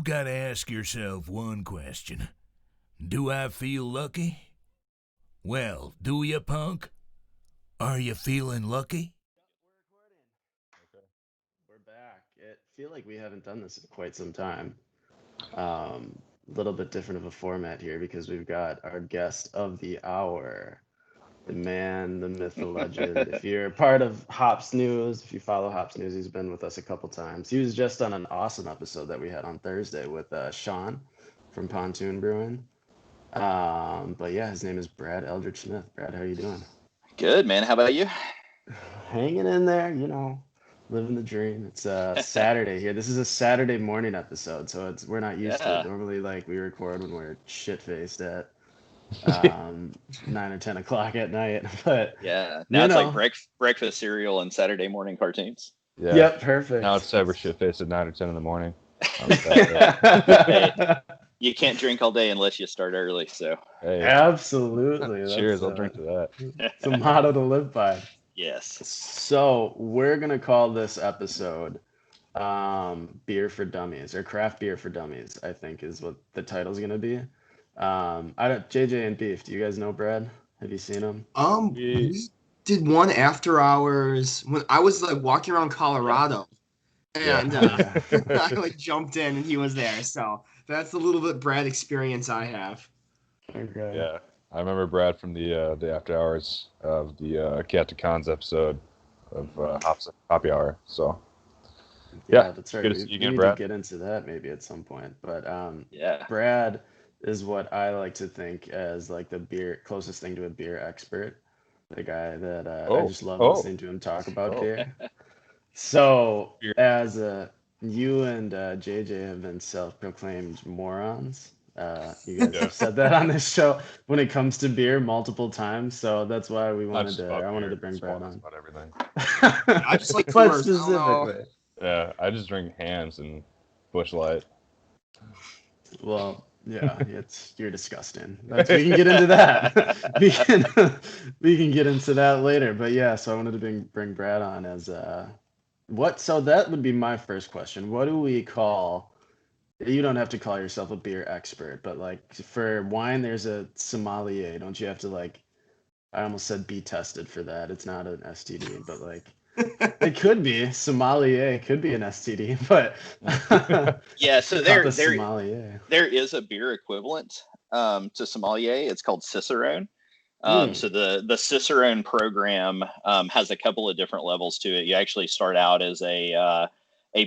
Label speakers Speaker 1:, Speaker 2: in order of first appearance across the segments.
Speaker 1: You've got to ask yourself one question. Do I feel lucky? Well, do you, punk? Are you feeling lucky?
Speaker 2: Okay, we're back. I feel like we haven't done this in quite some time. A little bit different of a format here because we've got our guest of the hour, the man, the myth, the legend. If you're part of Hops News, if you follow Hops News, he's been with us a couple times. He was just on an awesome episode that we had on Thursday with Sean from Pontoon Brewing. But yeah, his name is Brad Eldridge Smith. Brad, how are you doing?
Speaker 3: Good, man. How about you?
Speaker 2: Hanging in there, living the dream. It's Saturday here. This is a Saturday morning episode, so we're not used to it.
Speaker 3: Yeah.
Speaker 2: Normally, like we record when we're shit faced at 9 or 10 o'clock at night. But
Speaker 3: Yeah. Now
Speaker 2: you
Speaker 3: it's like
Speaker 2: know,
Speaker 3: breakfast cereal and Saturday morning cartoons.
Speaker 4: Yeah.
Speaker 2: yep, perfect.
Speaker 4: Now it's cyber shit face at 9 or 10 in the morning.
Speaker 3: Hey, you can't drink all day unless you start early. So
Speaker 4: Hey,
Speaker 2: Absolutely.
Speaker 4: cheers.
Speaker 2: That's,
Speaker 4: I'll drink to that.
Speaker 2: it's a motto to live by.
Speaker 3: yes.
Speaker 2: So we're gonna call this episode Beer for Dummies or Craft Beer for Dummies, I think is what the title's gonna be. I don't JJ and Beef, do you guys know Brad? Have you seen him?
Speaker 5: We did one after hours when I was like walking around Colorado, and I like jumped in and he was there. So that's a little bit Brad experience I have.
Speaker 2: Okay.
Speaker 4: Yeah. I remember Brad from the after hours of the Cat to Cons episode of Hoppy Hour. So
Speaker 2: Yeah, that's right.
Speaker 4: good to
Speaker 2: We
Speaker 4: see you
Speaker 2: need
Speaker 4: again,
Speaker 2: to
Speaker 4: Brad.
Speaker 2: get into that maybe at some point. But
Speaker 3: Yeah.
Speaker 2: Brad is what I like to think as like the beer closest thing to a beer expert. The guy that I just love listening to him talk about beer. So
Speaker 4: Beer.
Speaker 2: as you and JJ have been self-proclaimed morons. You guys have said that on this show when it comes to beer multiple times. So that's why we
Speaker 4: Not
Speaker 2: wanted
Speaker 4: just
Speaker 2: to.
Speaker 4: about
Speaker 2: I wanted
Speaker 4: beer,
Speaker 2: to bring
Speaker 4: it's
Speaker 2: Brad on.
Speaker 4: about everything.
Speaker 5: I just like
Speaker 2: But
Speaker 5: Coors. I don't know.
Speaker 2: specifically.
Speaker 4: Yeah, I just drink Hams and Busch Light.
Speaker 2: Well, yeah, you're disgusting. We can get into that. We can get into that later. But yeah, so I wanted to bring Brad on as what? So that would be my first question. What do we call? You don't have to call yourself a beer expert, but like for wine, there's a sommelier. Don't you have to like? I almost said be tested for that. It's not an STD, but like it could be sommelier. It could be an STD, but
Speaker 3: Yeah. So
Speaker 2: call it
Speaker 3: there
Speaker 2: a sommelier.
Speaker 3: there is a beer equivalent to sommelier. It's called Cicerone. So the Cicerone program has a couple of different levels to it. You actually start out as a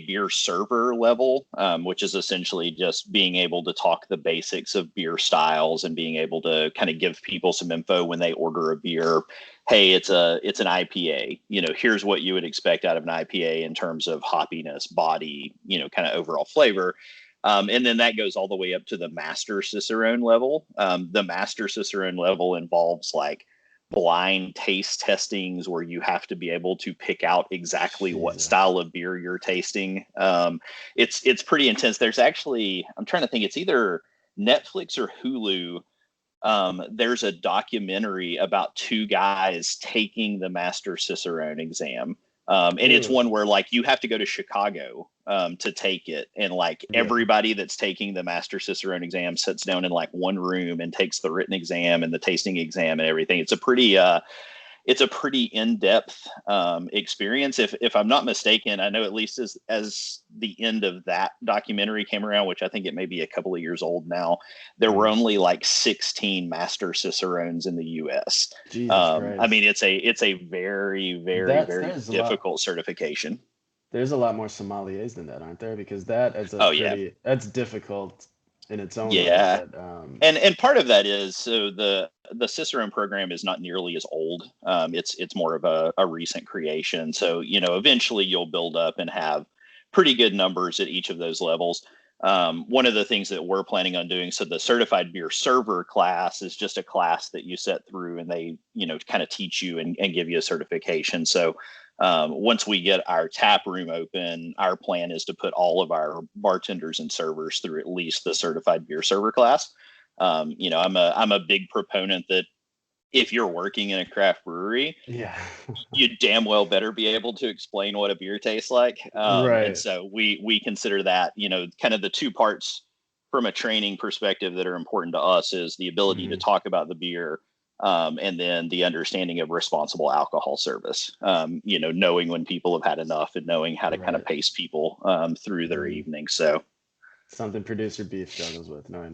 Speaker 3: beer server level, which is essentially just being able to talk the basics of beer styles and being able to kind of give people some info when they order a beer. Hey, it's an IPA. Here's what you would expect out of an IPA in terms of hoppiness, body, kind of overall flavor. And then that goes all the way up to the master Cicerone level. The master Cicerone level involves like blind taste testings where you have to be able to pick out exactly what
Speaker 2: Jesus.
Speaker 3: style of beer you're tasting. It's pretty intense. There's actually, I'm trying to think, it's either Netflix or Hulu. There's a documentary about two guys taking the master Cicerone exam. And it's one where like you have to go to Chicago to take it, and like everybody that's taking the master Cicerone exam sits down in like one room and takes the written exam and the tasting exam and everything. It's a pretty in-depth experience. If I'm not mistaken, I know at least as the end of that documentary came around, which I think it may be a couple of years old now, there were only like 16 master Cicerones in the U.S.
Speaker 2: Jesus Christ.
Speaker 3: I mean, it's a very, very, very difficult certification.
Speaker 2: There's a lot more sommeliers than that, aren't there? Because that is that's difficult in its own
Speaker 3: Yeah.
Speaker 2: way. But,
Speaker 3: and part of that is so the Cicerone program is not nearly as old. It's more of a recent creation. So, eventually you'll build up and have pretty good numbers at each of those levels. One of the things that we're planning on doing, so the certified beer server class is just a class that you set through and they, kind of teach you and give you a certification. So once we get our tap room open, our plan is to put all of our bartenders and servers through at least the certified beer server class. I'm a big proponent that if you're working in a craft brewery, you damn well better be able to explain what a beer tastes like.
Speaker 2: Right.
Speaker 3: And so we consider that, kind of the two parts from a training perspective that are important to us is the ability to talk about the beer, and then the understanding of responsible alcohol service, knowing when people have had enough and knowing how to kind of pace people through their evening. So
Speaker 2: something producer Beef struggles with. No,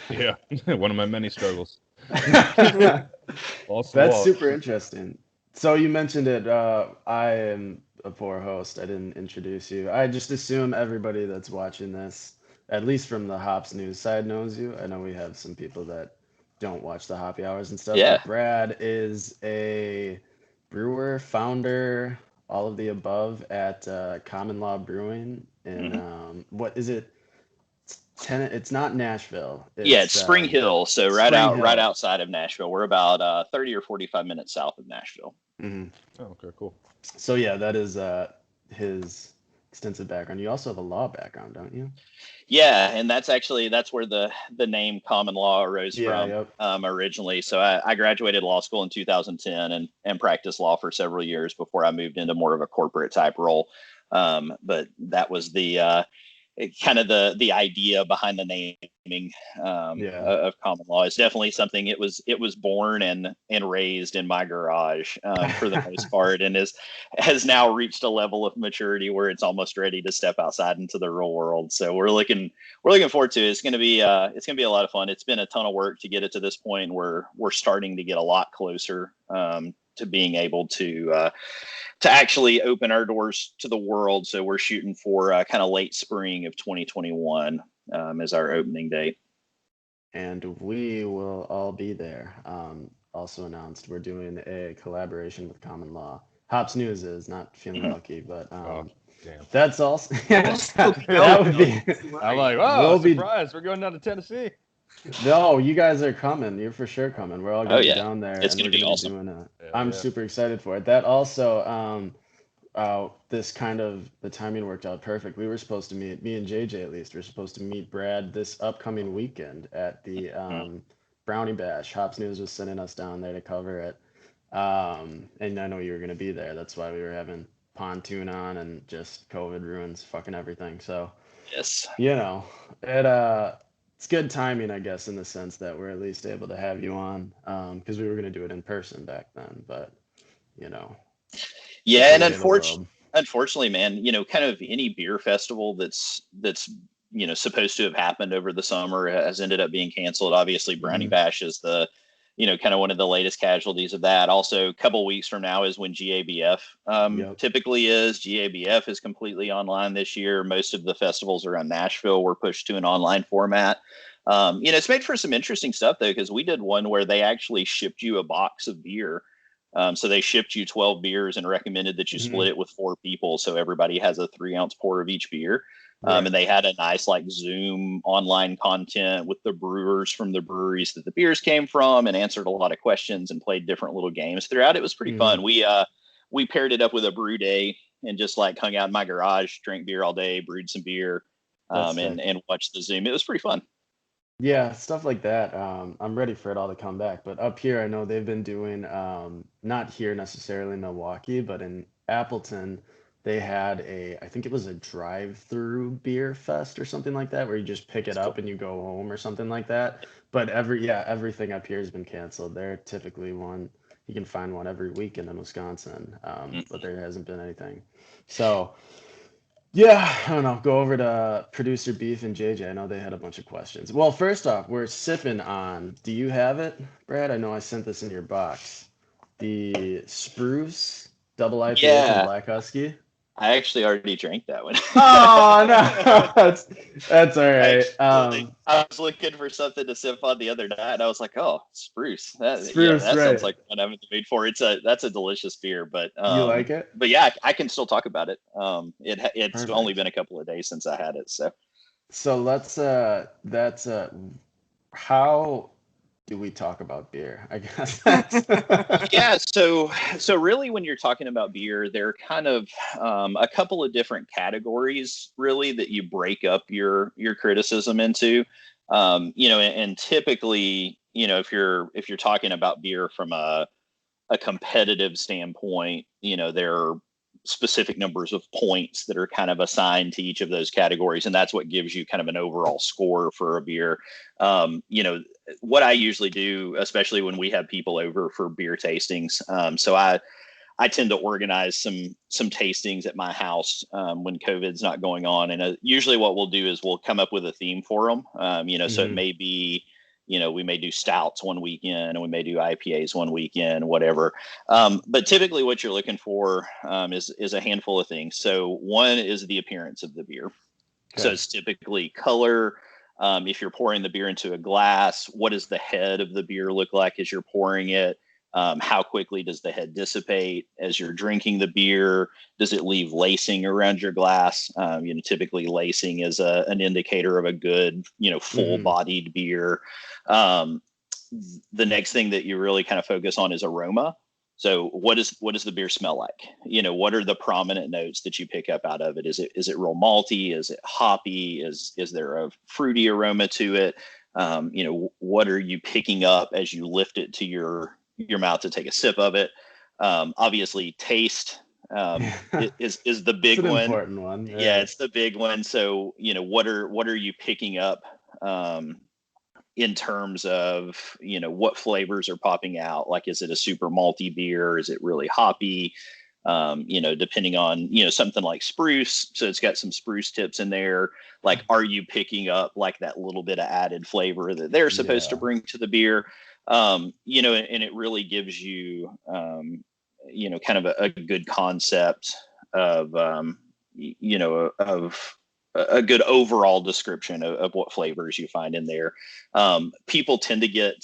Speaker 4: Yeah, one of my many struggles.
Speaker 2: That's super interesting. So you mentioned it. I am a poor host. I didn't introduce you. I just assume everybody that's watching this, at least from the Hops News side, knows you. I know we have some people that don't watch the Hoppy Hours and stuff.
Speaker 3: Yeah.
Speaker 2: But Brad is a brewer, founder, all of the above at Common Law Brewing. And what is it? It's not Nashville.
Speaker 3: It's Spring Hill, so right outside of Nashville. We're about 30 or 45 minutes south of Nashville.
Speaker 4: Oh, okay, cool.
Speaker 2: So yeah, that is his extensive background. You also have a law background, don't you?
Speaker 3: Yeah, and that's where the name Common Law arose from originally. So I graduated law school in 2010 and practiced law for several years before I moved into more of a corporate type role. But that was the kind of the idea behind the naming of Common Law. Is definitely something. It was born and raised in my garage for the most part, and has now reached a level of maturity where it's almost ready to step outside into the real world. So we're looking forward to it. It's gonna be a lot of fun. It's been a ton of work to get it to this point. We're starting to get a lot closer to being able to actually open our doors to the world. So we're shooting for kind of late spring of 2021 as our opening date.
Speaker 2: And we will all be there. Also announced, we're doing a collaboration with Common Law. Hops News is not feeling lucky, but that's also that would be.
Speaker 4: I'm like, wow, surprise! We're going down to Tennessee.
Speaker 2: No, you guys are coming. You're for sure coming. We're all going to be down there.
Speaker 3: It's going to be awesome.
Speaker 2: Doing it. I'm super excited for it. That also, this kind of, the timing worked out perfect. We were supposed to meet, me and JJ at least, we're supposed to meet Brad this upcoming weekend at the Brownie Bash. Hops News was sending us down there to cover it. And I know you were going to be there. That's why we were having pontoon on and just COVID ruins fucking everything. So,
Speaker 3: yes,
Speaker 2: it's good timing, I guess, in the sense that we're at least able to have you on, because we were going to do it in person back then, but
Speaker 3: yeah, and unfortunately, man, kind of any beer festival that's supposed to have happened over the summer has ended up being canceled. Obviously, Brownie Bash is the kind of one of the latest casualties of that. Also, a couple weeks from now is when GABF typically is. GABF is completely online this year. Most of the festivals around Nashville were pushed to an online format. It's made for some interesting stuff, though, because we did one where they actually shipped you a box of beer. So they shipped you 12 beers and recommended that you split it with 4 people. So everybody has a 3-ounce pour of each beer. And they had a nice Zoom online content with the brewers from the breweries that the beers came from, and answered a lot of questions and played different little games throughout. It was pretty fun. We paired it up with a brew day and just hung out in my garage, drank beer all day, brewed some beer, and watched the Zoom. It was pretty fun.
Speaker 2: Yeah, stuff like that. I'm ready for it all to come back. But up here, I know they've been doing, not here necessarily in Milwaukee, but in Appleton, they had I think it was a drive-through beer fest or something like that, where you just pick it up and you go home or something like that. But everything up here has been canceled. They're typically you can find one every weekend in Wisconsin, but there hasn't been anything. So, yeah, I don't know. Go over to producer Beef and JJ. I know they had a bunch of questions. Well, first off, we're sipping on. Do you have it, Brad? I know I sent this in your box. The Sproose double IPA from Black Husky.
Speaker 3: I actually already drank that one.
Speaker 2: Oh no, that's all right.
Speaker 3: I was looking for something to sip on the other night, and I was like, "Oh, Sproose." That sounds like one I haven't made for. That's a delicious beer, but
Speaker 2: you like it?
Speaker 3: But yeah, I can still talk about it. It's only been a couple of days since I had it, so.
Speaker 2: So that's how do we talk about beer? I guess.
Speaker 3: Yeah. So really, when you're talking about beer, there are kind of a couple of different categories, really, that you break up your criticism into. And typically, if you're talking about beer from a competitive standpoint, there are specific numbers of points that are kind of assigned to each of those categories, and that's what gives you kind of an overall score for a beer. What I usually do, especially when we have people over for beer tastings, so I tend to organize some tastings at my house when COVID's not going on, and usually what we'll do is we'll come up with a theme for them. So it may be, we may do stouts one weekend and we may do IPAs one weekend, whatever. But typically what you're looking for is a handful of things. So one is the appearance of the beer. Okay. So it's typically color. If you're pouring the beer into a glass, what does the head of the beer look like as you're pouring it? How quickly does the head dissipate as you're drinking the beer? Does it leave lacing around your glass? Typically lacing is an indicator of a good, full-bodied beer. The next thing that you really kind of focus on is aroma. So what does the beer smell like? What are the prominent notes that you pick up out of it? Is it real malty? Is it hoppy? Is there a fruity aroma to it? What are you picking up as you lift it to your mouth to take a sip of it? Obviously taste is the big one.
Speaker 2: Important one. Right?
Speaker 3: Yeah, it's the big one. So, what are you picking up in terms of, what flavors are popping out? Like, is it a super malty beer? Is it really hoppy? Depending on, something like Sproose. So it's got some Sprouse tips in there. Like, are you picking up like that little bit of added flavor that they're supposed to bring to the beer? And it really gives you, kind of a good concept of, of a good overall description of what flavors you find in there. People tend to get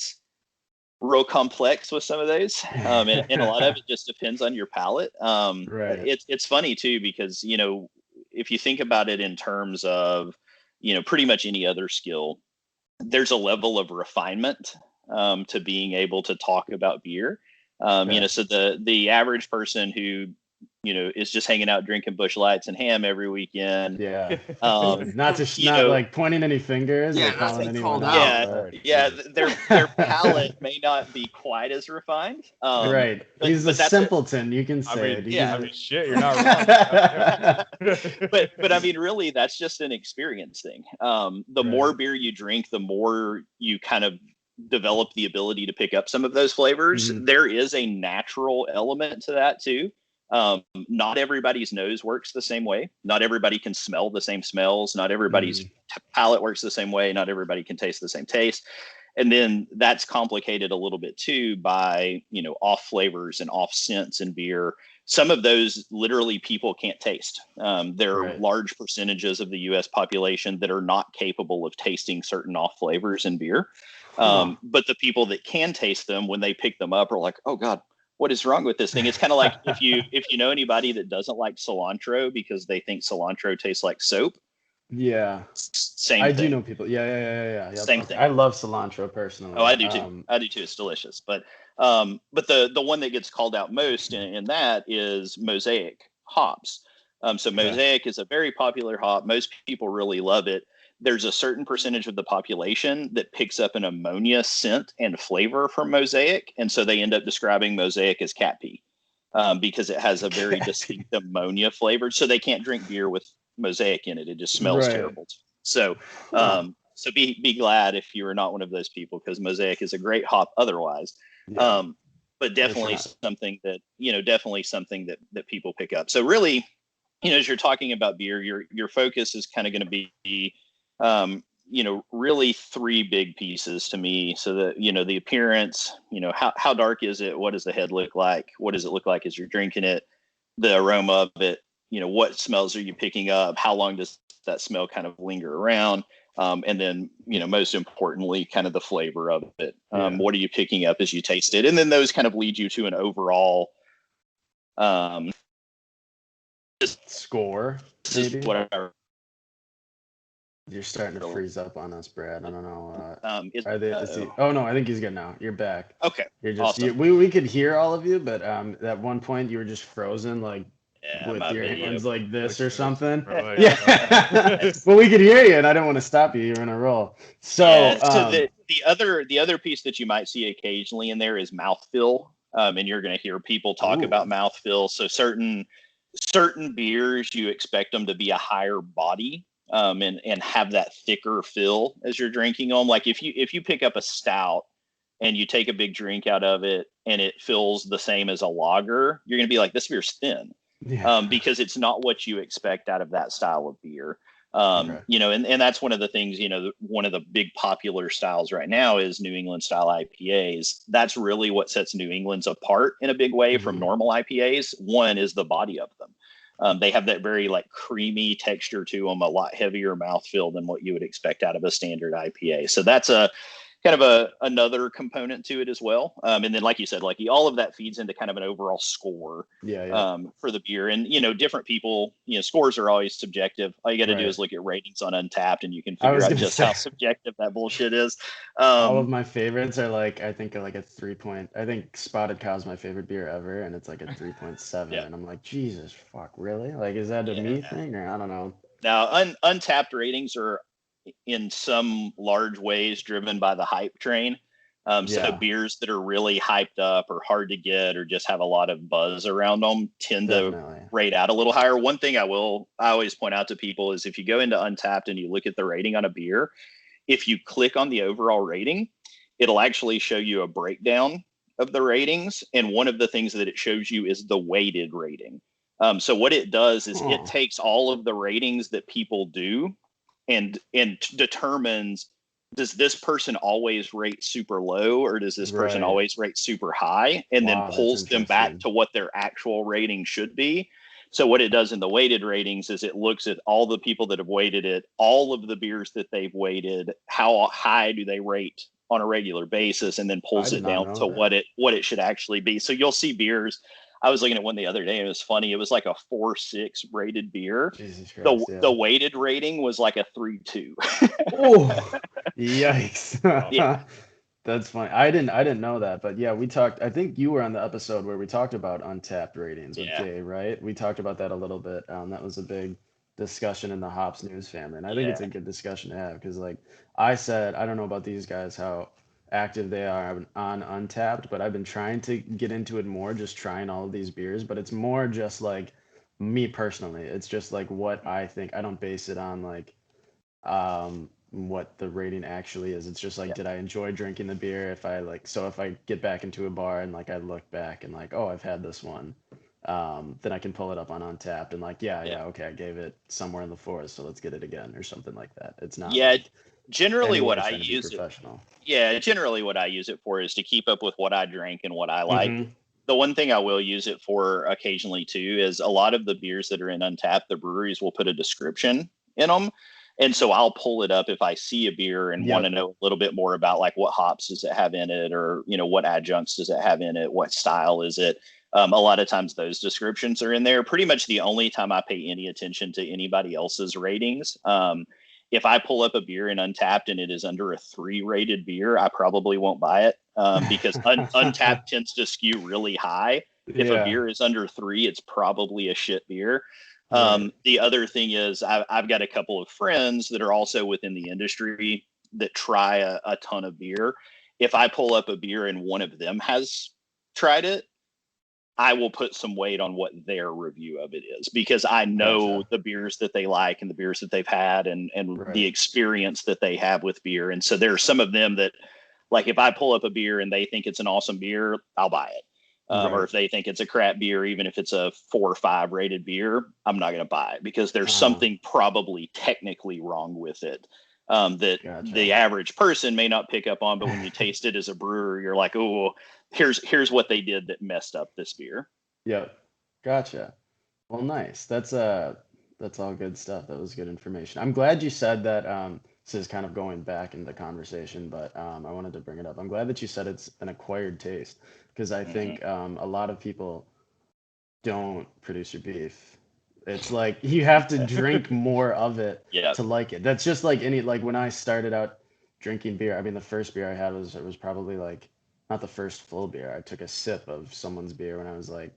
Speaker 3: real complex with some of those. And a lot of it just depends on your palate.
Speaker 2: Right.
Speaker 3: It's funny too, because, if you think about it in terms of, pretty much any other skill, there's a level of refinement to being able to talk about beer. So the average person who, is just hanging out drinking Busch Lights and ham every weekend.
Speaker 2: Yeah. Not like pointing any fingers.
Speaker 5: Yeah,
Speaker 2: or calling anyone
Speaker 5: out.
Speaker 3: Yeah. Their palate may not be quite as refined.
Speaker 2: Right. He's a simpleton. You can say it.
Speaker 4: Shit, you're not wrong.
Speaker 3: but I mean, really, that's just an experience thing. The more beer you drink, the more you kind of develop the ability to pick up some of those flavors. There is a natural element to that too. Not everybody's nose works the same way. Not everybody can smell the same smells. Not everybody's palate works the same way. Not everybody can taste the same taste. And then that's complicated a little bit too by, off flavors and off scents in beer. Some of those literally people can't taste. There are large percentages of the US population that are not capable of tasting certain off flavors in beer. But the people that can taste them, when they pick them up, are like, oh God, what is wrong with this thing? It's kind of like if you know anybody that doesn't like cilantro because they think cilantro tastes like soap.
Speaker 2: Yeah.
Speaker 3: Same thing.
Speaker 2: I do know people. Yeah. Yep.
Speaker 3: Same thing.
Speaker 2: I love cilantro personally.
Speaker 3: Oh, I do too. It's delicious. But the one that gets called out most in that is Mosaic hops. So Mosaic is a very popular hop. Most people really love it. There's a certain percentage of the population that picks up an ammonia scent and flavor from Mosaic. And so they end up describing Mosaic as cat pee because it has a very distinct ammonia flavor. So they can't drink beer with Mosaic in it. It just smells terrible. So so be glad if you are not one of those people, because Mosaic is a great hop otherwise. But definitely something that, that people pick up. So really, as you're talking about beer, your focus is kind of going to be really three big pieces to me. So that, the appearance, how dark is it? What does the head look like? What does it look like as you're drinking it? The aroma of it, what smells are you picking up? How long does that smell kind of linger around? And then, most importantly, kind of the flavor of it. What are you picking up as you taste it? And then those kind of lead you to an overall
Speaker 2: score.
Speaker 3: Maybe? Whatever.
Speaker 2: You're starting to freeze up on us, Brad. I don't know.
Speaker 3: Oh
Speaker 2: no, I think he's good now. You're back.
Speaker 3: Okay.
Speaker 2: You're just awesome. We could hear all of you, but at one point you were just frozen, like
Speaker 3: Yeah,
Speaker 2: with
Speaker 3: my
Speaker 2: your
Speaker 3: video.
Speaker 2: hands like this or
Speaker 4: Like this,
Speaker 2: something.
Speaker 4: or like-
Speaker 2: Yeah. Well, we could hear you, and I didn't want to stop you. You're in a roll. So,
Speaker 3: Yeah, so the other piece that you might see occasionally in there is mouthfeel, and you're going to hear people talk
Speaker 2: Ooh.
Speaker 3: about mouthfeel. So certain beers you expect them to be a higher body, and have that thicker fill as you're drinking them. Like if you pick up a stout and you take a big drink out of it and it feels the same as a lager, you're going to be like, this beer's thin, because it's not what you expect out of that style of beer.
Speaker 2: Okay.
Speaker 3: And that's one of the things, one of the big popular styles right now is New England style IPAs. That's really what sets New England's apart in a big way from normal IPAs. One is the body of them. They have that very like creamy texture to them, a lot heavier mouthfeel than what you would expect out of a standard IPA. So that's a kind of another component to it as well. And then, like you said, like all of that feeds into kind of an overall score for the beer. And, different people, scores are always subjective. All you got to do is look at ratings on Untapped and you can figure out just how subjective that bullshit is.
Speaker 2: All of my favorites are like, I think a 3 point. I think Spotted Cow is my favorite beer ever, and it's like a 3.7. And I'm like, Jesus fuck, really? Like, is that a me thing, or I don't know?
Speaker 3: Now, Untapped ratings are in some large ways driven by the hype train. So beers that are really hyped up or hard to get or just have a lot of buzz around them tend to rate out a little higher. One thing I always point out to people is if you go into Untapped and you look at the rating on a beer, if you click on the overall rating, it'll actually show you a breakdown of the ratings. And one of the things that it shows you is the weighted rating. So what it does is it takes all of the ratings that people do and determines, does this person always rate super low or does this person always rate super high, and then pulls them back to what their actual rating should be. So what it does in the weighted ratings is it looks at all the people that have weighted it, all of the beers that they've weighted, how high do they rate on a regular basis, and then pulls it down to what it should actually be. So you'll see beers. I was looking at one the other day. It was funny. It was like a 4.6 rated beer.
Speaker 2: Jesus Christ,
Speaker 3: the weighted rating was like a 3.2.
Speaker 2: Oh, yikes! That's funny. I didn't know that, but yeah, we talked. I think you were on the episode where we talked about Untapped ratings with Jay, right? We talked about that a little bit. That was a big discussion in the Hops News family, and I think it's a good discussion to have because, like I said, I don't know about these guys how active they are on Untapped, but I've been trying to get into it more, just trying all of these beers, but it's more just like me personally. It's just like what I think. I don't base it on like what the rating actually is. It's just like, did I enjoy drinking the beer? If I get back into a bar and like I look back and like, oh, I've had this one, then I can pull it up on Untapped and like, okay, I gave it somewhere in the forest, so let's get it again or something like that. It's not
Speaker 3: generally what I use generally what I use it for is to keep up with what I drink and what I like. The one thing I will use it for occasionally too is a lot of the beers that are in Untapped, the breweries will put a description in them. And so I'll pull it up if I see a beer and want to know a little bit more about like what hops does it have in it, or, what adjuncts does it have in it? What style is it? A lot of times those descriptions are in there. Pretty much the only time I pay any attention to anybody else's ratings. If I pull up a beer in Untapped and it is under a 3 rated beer, I probably won't buy it because Untapped tends to skew really high. If a beer is under 3, it's probably a shit beer. The other thing is I've got a couple of friends that are also within the industry that try a ton of beer. If I pull up a beer and one of them has tried it, I will put some weight on what their review of it is, because I know the beers that they like and the beers that they've had and the experience that they have with beer. And so there are some of them that, like, if I pull up a beer and they think it's an awesome beer, I'll buy it. Or if they think it's a crap beer, even if it's a 4 or 5 rated beer, I'm not going to buy it because there's something probably technically wrong with it that the average person may not pick up on. But when you taste it as a brewer, you're like, oh, here's what they did that messed up this beer.
Speaker 2: Yep. Gotcha. Well, nice. That's all good stuff. That was good information. I'm glad you said that. This is kind of going back in the conversation, but I wanted to bring it up. I'm glad that you said it's an acquired taste, because I think a lot of people don't produce your beef. It's like you have to drink more of it to like it. That's just like when I started out drinking beer. I mean, the first beer I had was probably like not the first full beer. I took a sip of someone's beer when I was like,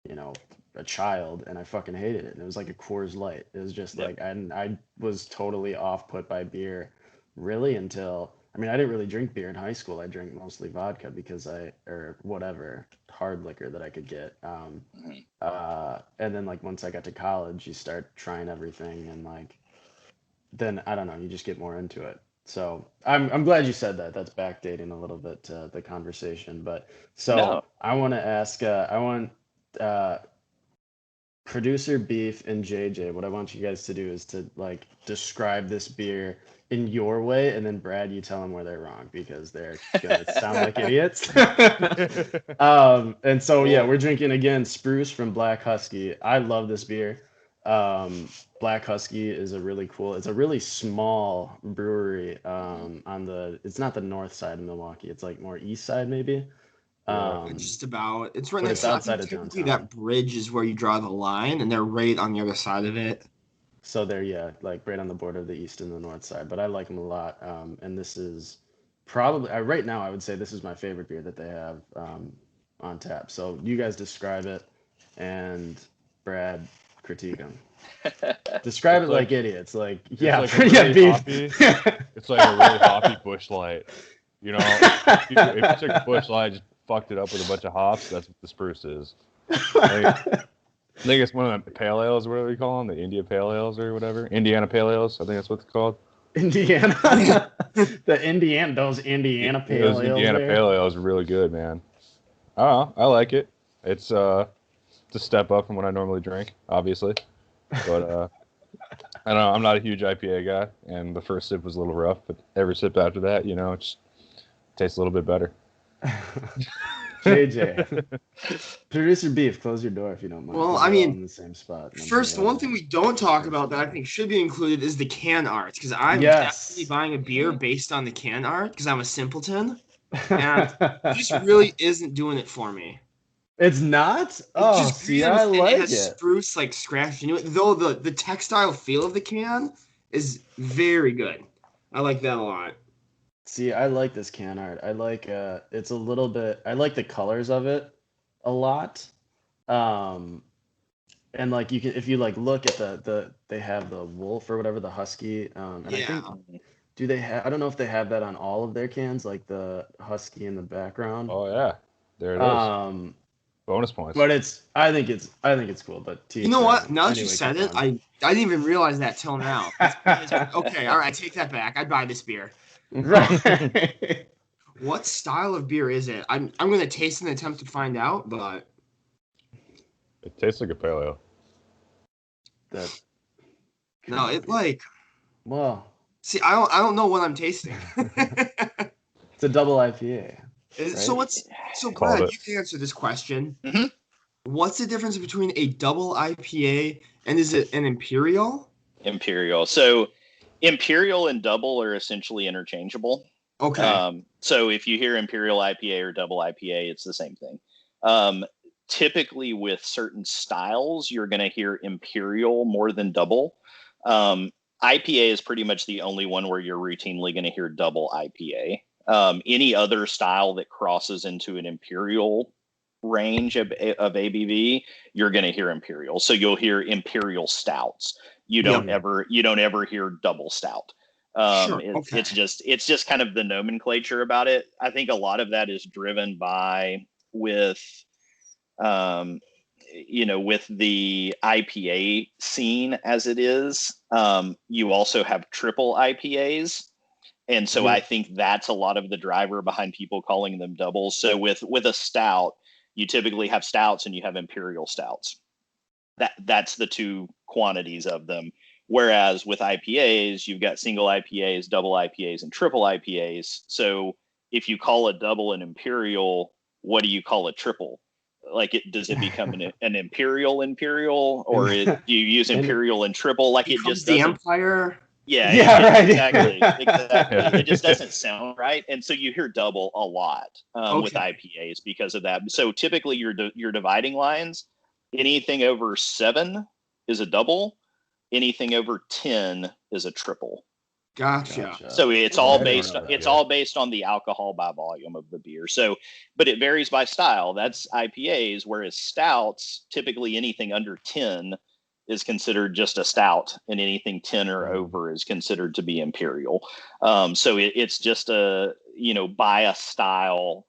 Speaker 2: you know, a child, and I fucking hated it. And it was like a Coors Light. It was just like, I was totally off put by beer, really, until, I mean, I didn't really drink beer in high school. I drank mostly vodka or whatever hard liquor that I could get. And then like once I got to college, you start trying everything, and like, then I don't know, you just get more into it. So I'm glad you said that. That's backdating a little bit to the conversation. But so
Speaker 3: No.
Speaker 2: I want to ask, producer Beef and JJ, what I want you guys to do is to like describe this beer in your way, and then Brad, you tell them where they're wrong because they're gonna sound like idiots. And so yeah, we're drinking again Spruce from Black Husky. I love this beer. Black Husky is it's a really small brewery it's not the north side of Milwaukee, it's like more east side maybe.
Speaker 5: Just about. It's right
Speaker 2: but
Speaker 5: next
Speaker 2: it's
Speaker 5: to, I
Speaker 2: outside
Speaker 5: think
Speaker 2: of
Speaker 5: technically
Speaker 2: downtown.
Speaker 5: that bridge is where you draw the line, and they're right on the other side of it.
Speaker 2: So they're like right on the border of the east and the north side, but I like them a lot. And this is probably right now I would say this is my favorite beer that they have on tap. So you guys describe it, and Brad critique them. Describe it like idiots. Like yeah,
Speaker 4: like really
Speaker 2: Beef.
Speaker 4: Hoppy. It's like a really hoppy Busch Light. You know, if you took a Busch Light, just fucked it up with a bunch of hops, that's what the Spruce is. I think it's one of the pale ales, whatever you call them, the India pale ales or whatever. Indiana pale ales, I think that's what it's called.
Speaker 2: Indiana. Those Indiana pale ales.
Speaker 4: Those Indiana pale ales are really good, man. I don't know, I like it. It's a step up from what I normally drink, obviously. But I don't know, I'm not a huge IPA guy, and the first sip was a little rough, but every sip after that, you know, it just tastes a little bit better.
Speaker 2: JJ, producer Beef, close your door if you don't mind.
Speaker 5: Well, I mean,
Speaker 2: in the same spot.
Speaker 5: First, one thing we don't talk about that I think should be included is the can art, because I'm definitely buying a beer based on the can art because I'm a simpleton, and this really isn't doing it for me.
Speaker 2: It's not? Oh, see, I like it.
Speaker 5: It has spruce like scratched into it, though the textile feel of the can is very good. I like that a lot.
Speaker 2: See, I like this can art. I like it's a little bit, I like the colors of it a lot. And like you can, if you like look at they have the wolf or whatever, the husky. And I think, I don't know if they have that on all of their cans, like the husky in the background.
Speaker 4: Oh yeah, there it is. Bonus points.
Speaker 2: But I think it's cool. But
Speaker 5: you know what? Now that you said it, I didn't even realize that till now. Okay, all right, take that back. I'd buy this beer.
Speaker 2: Right.
Speaker 5: What style of beer is it? I'm gonna taste and attempt to find out, but
Speaker 4: it tastes like a pale ale.
Speaker 5: No, it like.
Speaker 2: Well.
Speaker 5: See, I don't know what I'm tasting.
Speaker 2: It's a double IPA.
Speaker 5: Right? So Brad, you can answer this question.
Speaker 3: Mm-hmm.
Speaker 5: What's the difference between a double IPA and is it an Imperial?
Speaker 3: Imperial. So Imperial and double are essentially interchangeable.
Speaker 5: Okay.
Speaker 3: So if you hear Imperial IPA or double IPA, it's the same thing. Typically with certain styles, you're going to hear Imperial more than double. IPA is pretty much the only one where you're routinely going to hear double IPA. Any other style that crosses into an Imperial range of ABV, you're going to hear Imperial. So you'll hear Imperial stouts. You don't ever hear double stout. It's just kind of the nomenclature about it. I think a lot of that is driven by with the IPA scene as it is. You also have triple IPAs. And so I think that's a lot of the driver behind people calling them doubles. So with a stout, you typically have stouts and you have Imperial stouts. That's the two quantities of them. Whereas with IPAs, you've got single IPAs, double IPAs, and triple IPAs. So if you call a double an Imperial, what do you call a triple? Like, does it become an Imperial, or do you use Imperial and triple? Like, it just doesn't.
Speaker 5: The Empire.
Speaker 3: Right. Exactly. It just doesn't sound right. And so you hear double a lot with IPAs because of that. So typically your dividing lines, anything over 7 is a double. Anything over 10 is a triple.
Speaker 5: Gotcha.
Speaker 3: So it's
Speaker 2: Oh,
Speaker 3: all
Speaker 2: I didn't
Speaker 3: based
Speaker 2: know
Speaker 3: on
Speaker 2: that.
Speaker 3: it's all based on the alcohol by volume of the beer. So, but it varies by style. That's IPAs, whereas stouts, typically anything under 10 is considered just a stout, and anything 10 or over is considered to be imperial. So it's just by a style,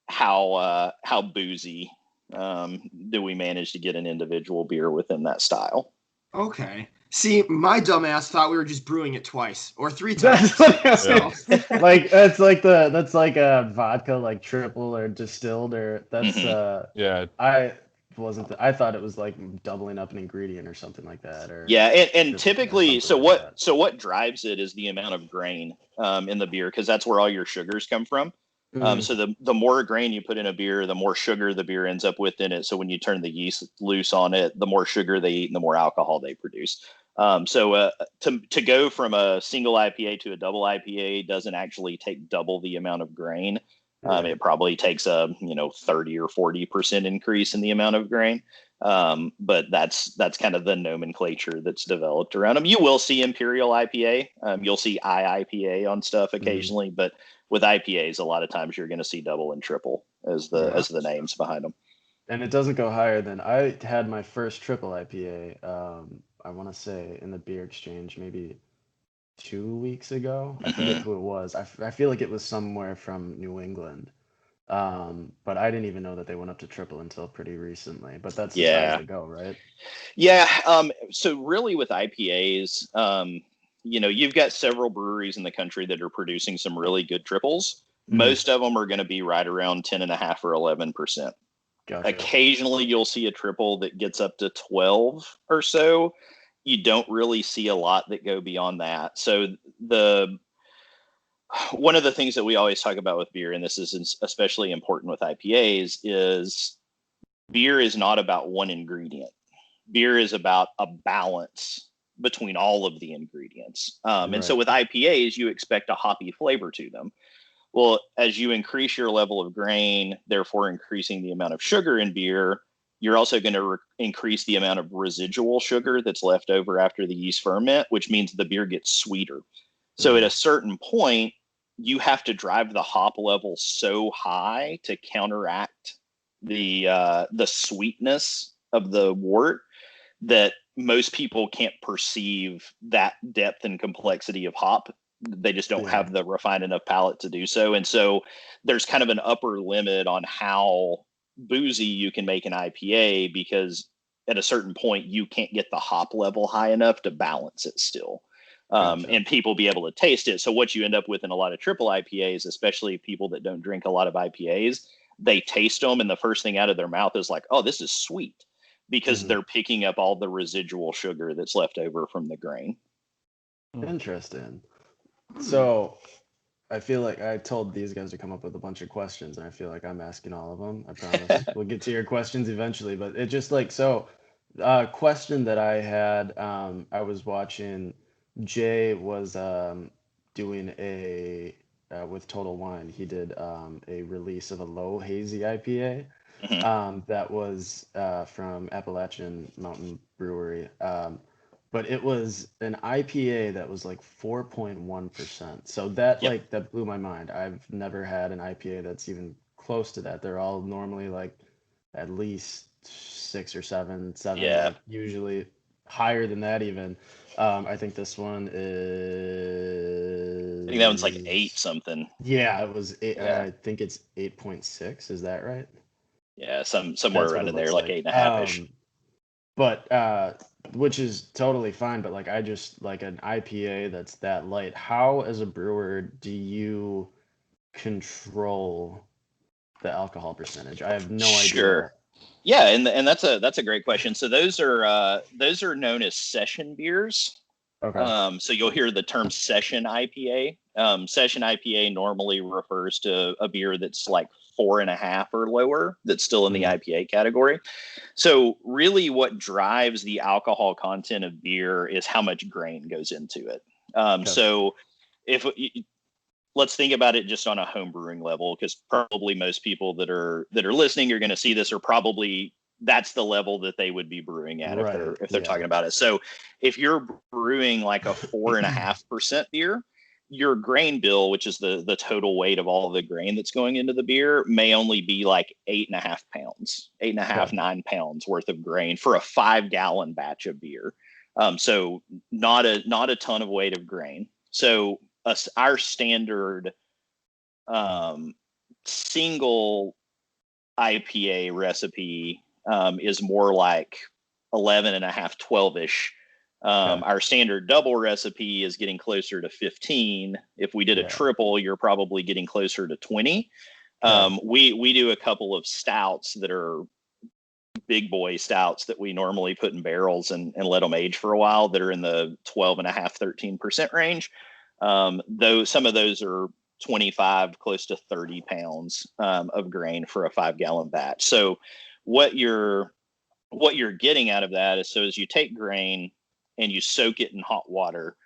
Speaker 3: how boozy do we manage to get an individual beer within that style?
Speaker 5: Okay. See, my dumbass thought we were just brewing it twice or 3 times.
Speaker 2: That's what I
Speaker 5: So,
Speaker 2: like. That's like a vodka, like triple or distilled, or that's
Speaker 4: Yeah.
Speaker 2: I thought it was like doubling up an ingredient or something like that, or
Speaker 3: Yeah, and
Speaker 2: tripling or
Speaker 3: typically,
Speaker 2: something like that.
Speaker 3: so what drives it is the amount of grain in the beer, because that's where all your sugars come from. So the more grain you put in a beer, the more sugar the beer ends up with in it. So when you turn the yeast loose on it, the more sugar they eat and the more alcohol they produce. So to go from a single IPA to a double IPA doesn't actually take double the amount of grain. It probably takes a 30 or 40% increase in the amount of grain. But that's kind of the nomenclature that's developed around them. You will see Imperial IPA. You'll see IIPA on stuff occasionally, but with IPAs, a lot of times you're going to see double and triple as the names behind them.
Speaker 2: And it doesn't go higher than I had my first triple IPA. I want to say in the beer exchange maybe 2 weeks ago. I forget who it was. I feel like it was somewhere from New England. But I didn't even know that they went up to triple until pretty recently. But that's as high as they go, right?
Speaker 3: Yeah. So really with IPAs, you've got several breweries in the country that are producing some really good triples. Most of them are going to be right around 10.5 or 11%. Gotcha. Occasionally you'll see a triple that gets up to 12 or so. You don't really see a lot that go beyond that. So one of the things that we always talk about with beer, and this is especially important with IPAs, is beer is not about one ingredient. Beer is about a balance between all of the ingredients. And so with IPAs, you expect a hoppy flavor to them. Well, as you increase your level of grain, therefore increasing the amount of sugar in beer, you're also going to increase the amount of residual sugar that's left over after the yeast ferment, which means the beer gets sweeter. So at a certain point, you have to drive the hop level so high to counteract the sweetness of the wort that most people can't perceive that depth and complexity of hop. They just don't have the refined enough palate to do so. And so there's kind of an upper limit on how boozy you can make an IPA, because at a certain point you can't get the hop level high enough to balance it still. And people be able to taste it. So what you end up with in a lot of triple IPAs, especially people that don't drink a lot of IPAs, they taste them and the first thing out of their mouth is like, oh, this is sweet, because they're picking up all the residual sugar that's left over from the grain.
Speaker 2: Interesting. So I feel like I told these guys to come up with a bunch of questions, and I feel like I'm asking all of them. I promise we'll get to your questions eventually, but it just question that I had, I was watching, Jay was doing with Total Wine, he did a release of a low hazy IPA that was from Appalachian Mountain Brewery. But it was an IPA that was like 4.1%. So that that blew my mind. I've never had an IPA that's even close to that. They're all normally like at least 6 or 7, like usually higher than that even. I think this one is,
Speaker 3: I think that one's like 8 something.
Speaker 2: Yeah, it was 8. I think it's 8.6. Is that right?
Speaker 3: Yeah, somewhere around in there, like 8.5-ish.
Speaker 2: But which is totally fine, but like I just like an IPA that's that light. How, as a brewer, do you control the alcohol percentage? I have no idea.
Speaker 3: Yeah, and that's a great question. So those are known as session beers.
Speaker 2: Okay.
Speaker 3: So you'll hear the term session IPA. Session IPA normally refers to a beer that's like 4.5 or lower, that's still in the IPA category. So really what drives the alcohol content of beer is how much grain goes into it. So let's think about it just on a home brewing level, because probably most people that are listening are going to see this, or probably that's the level that they would be brewing at
Speaker 2: Right,
Speaker 3: if they're talking about it. So if you're brewing like a 4.5% beer, your grain bill, which is the total weight of all the grain that's going into the beer, may only be like 8.5 pounds, 8.5, 9 pounds worth of grain for a 5-gallon batch of beer. So not a ton of weight of grain. So our standard single IPA recipe is more like 11.5, 12-ish. Our standard double recipe is getting closer to 15. If we did a triple, you're probably getting closer to 20. We do a couple of stouts that are big boy stouts that we normally put in barrels and let them age for a while that are in the 12.5, 13% range. Though some of those are 25, close to 30 pounds of grain for a 5-gallon batch. So what you're getting out of that is, so as you take grain and you soak it in hot water,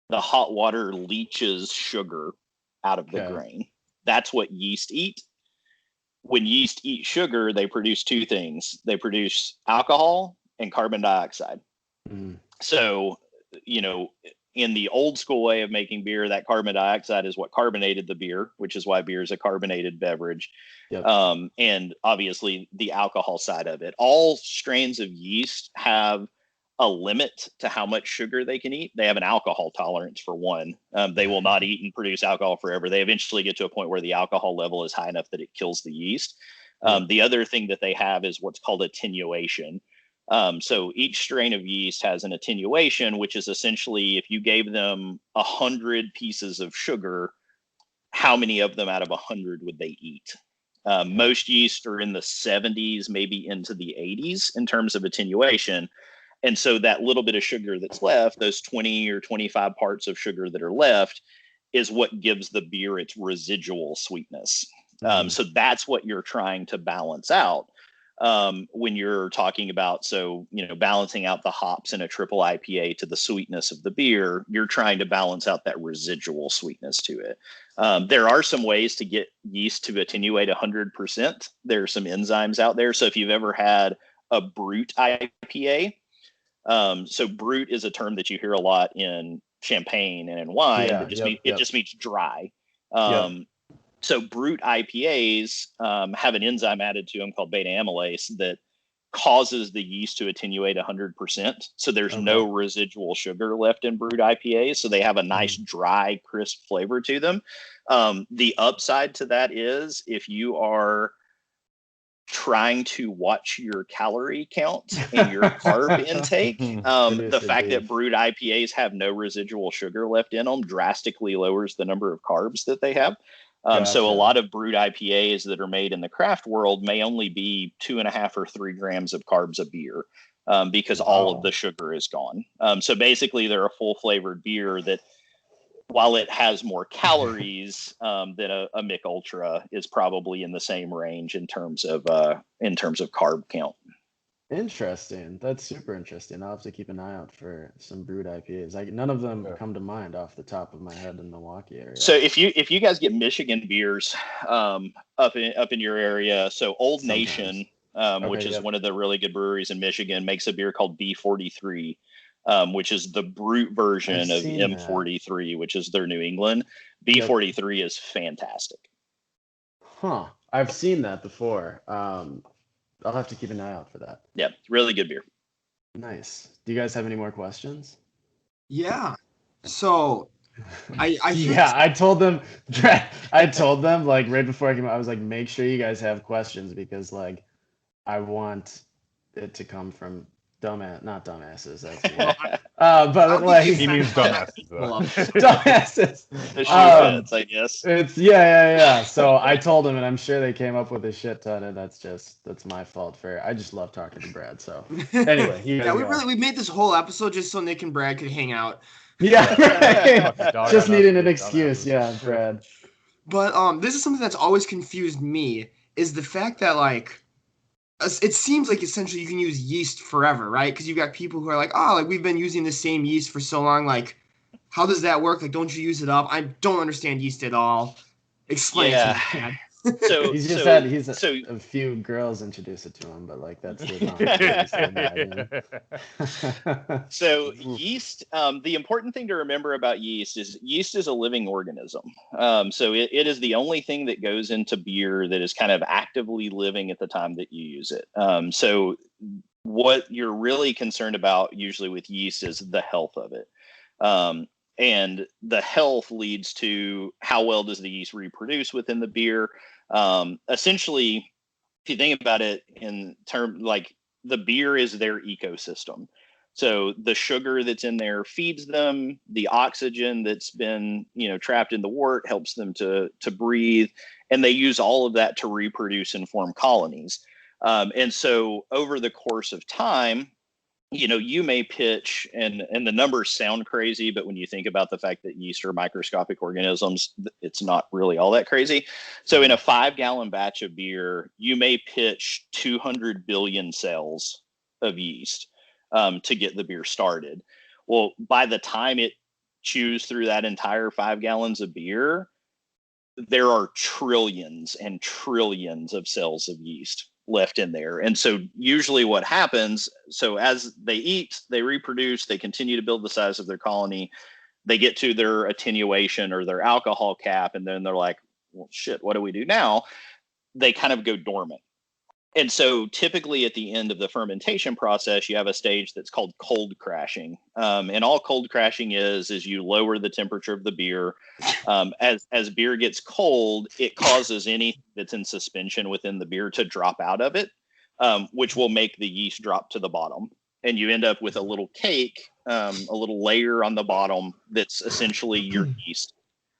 Speaker 3: the hot water leaches sugar out of the grain. That's what yeast eat. When yeast eat sugar, they produce two things. They produce alcohol and carbon dioxide. So, in the old school way of making beer, that carbon dioxide is what carbonated the beer, which is why beer is a carbonated beverage. And obviously the alcohol side of it. All strains of yeast have a limit to how much sugar they can eat. They have an alcohol tolerance for one. They will not eat and produce alcohol forever. They eventually get to a point where the alcohol level is high enough that it kills the yeast. The other thing that they have is what's called attenuation. So each strain of yeast has an attenuation, which is essentially if you gave them 100 pieces of sugar, how many of them out of 100 would they eat? Most yeast are in the 70s, maybe into the 80s in terms of attenuation. And so that little bit of sugar that's left, those 20 or 25 parts of sugar that are left, is what gives the beer its residual sweetness. So that's what you're trying to balance out when you're talking about, balancing out the hops in a triple IPA to the sweetness of the beer. You're trying to balance out that residual sweetness to it. There are some ways to get yeast to attenuate 100%. There are some enzymes out there. So if you've ever had a brut IPA, so brut is a term that you hear a lot in champagne and in wine. It just means dry. So brut IPAs have an enzyme added to them called beta amylase that causes the yeast to attenuate 100%. So there's no residual sugar left in brut IPAs. So they have a nice dry, crisp flavor to them. The upside to that is if you are trying to watch your calorie count and your carb intake, the fact that brut IPAs have no residual sugar left in them drastically lowers the number of carbs that they have. So a lot of brut IPAs that are made in the craft world may only be 2.5 or 3 grams of carbs a beer because all of the sugar is gone. So basically they're a full flavored beer that, while it has more calories than a Mick Ultra, is probably in the same range in terms of carb count.
Speaker 2: Interesting. That's super interesting. I'll have to keep an eye out for some brewed IPAs. None of them come to mind off the top of my head in the Milwaukee area.
Speaker 3: So if you guys get Michigan beers up in your area, so Old Nation, which is one of the really good breweries in Michigan, makes a beer called B43, which is the brute version of M43, which is their New England. B43 is fantastic.
Speaker 2: I've seen that before. I'll have to keep an eye out for that.
Speaker 3: Yeah, really good beer.
Speaker 2: Nice. Do you guys have any more questions?
Speaker 5: Yeah. So
Speaker 2: I told them like right before I came out, I was like, make sure you guys have questions because like I want it to come from not dumbasses. That's but like
Speaker 4: he means dumbasses.
Speaker 2: Dumbasses.
Speaker 3: The shoe fits, I guess.
Speaker 2: It's yeah. So I told them, and I'm sure they came up with a shit ton, and that's my fault I just love talking to Brad. So anyway,
Speaker 5: we made this whole episode just so Nick and Brad could hang out.
Speaker 2: Yeah, right. Just needing an excuse. Yeah, Brad.
Speaker 5: But this is something that's always confused me is the fact that like. It seems like essentially you can use yeast forever, right? Because you've got people who are like, we've been using the same yeast for so long. Like, how does that work? Like, don't you use it up? I don't understand yeast at all. Explain it to me.
Speaker 2: He's just had a few girls introduce it to him, but like that's his
Speaker 3: So yeast, the important thing to remember about yeast is a living organism. So it is the only thing that goes into beer that is kind of actively living at the time that you use it. So what you're really concerned about usually with yeast is the health of it. And the health leads to how well does the yeast reproduce within the beer. Essentially, if you think about it in terms like the beer is their ecosystem. So the sugar that's in there feeds them, the oxygen that's been, trapped in the wort helps them to breathe, and they use all of that to reproduce and form colonies. And so over the course of time, you may pitch, and the numbers sound crazy, but when you think about the fact that yeast are microscopic organisms, it's not really all that crazy. So in a 5-gallon batch of beer, you may pitch 200 billion cells of yeast to get the beer started. Well, by the time it chews through that entire 5 gallons of beer, there are trillions and trillions of cells of yeast left in there. And so usually what happens, so as they eat, they reproduce, they continue to build the size of their colony, they get to their attenuation or their alcohol cap, and then they're like, well, shit, what do we do now? They kind of go dormant. And so typically at the end of the fermentation process, you have a stage that's called cold crashing. And all cold crashing is you lower the temperature of the beer. As beer gets cold, it causes anything that's in suspension within the beer to drop out of it, which will make the yeast drop to the bottom. And you end up with a little cake, a little layer on the bottom that's essentially your yeast.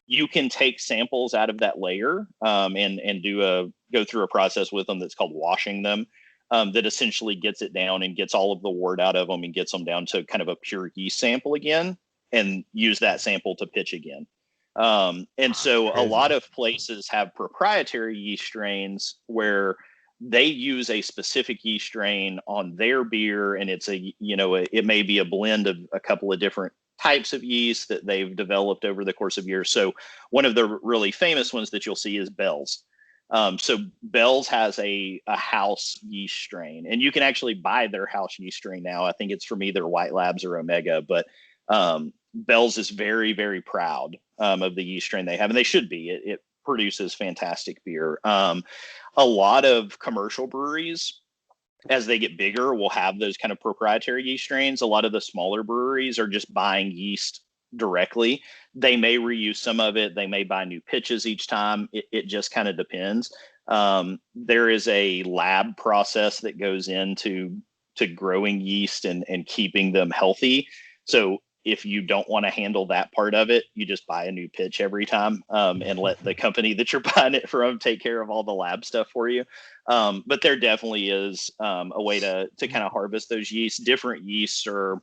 Speaker 3: You can take samples out of that layer and go through a process with them that's called washing them, that essentially gets it down and gets all of the wort out of them and gets them down to kind of a pure yeast sample again, and use that sample to pitch again. And so a lot of places have proprietary yeast strains where they use a specific yeast strain on their beer, and it's it may be a blend of a couple of different types of yeast that they've developed over the course of years. So one of the really famous ones that you'll see is Bell's. So Bell's has a house yeast strain, and you can actually buy their house yeast strain now. I think it's from either White Labs or Omega, but Bell's is very, very proud of the yeast strain they have, and they should be. It produces fantastic beer. A lot of commercial breweries, as they get bigger, will have those kind of proprietary yeast strains. A lot of the smaller breweries are just buying yeast directly. They may reuse some of it. They may buy new pitches each time. It just kind of depends. There is a lab process that goes into growing yeast and keeping them healthy. So if you don't want to handle that part of it, you just buy a new pitch every time and let the company that you're buying it from take care of all the lab stuff for you. But there definitely is a way to kind of harvest those yeasts. Different yeasts are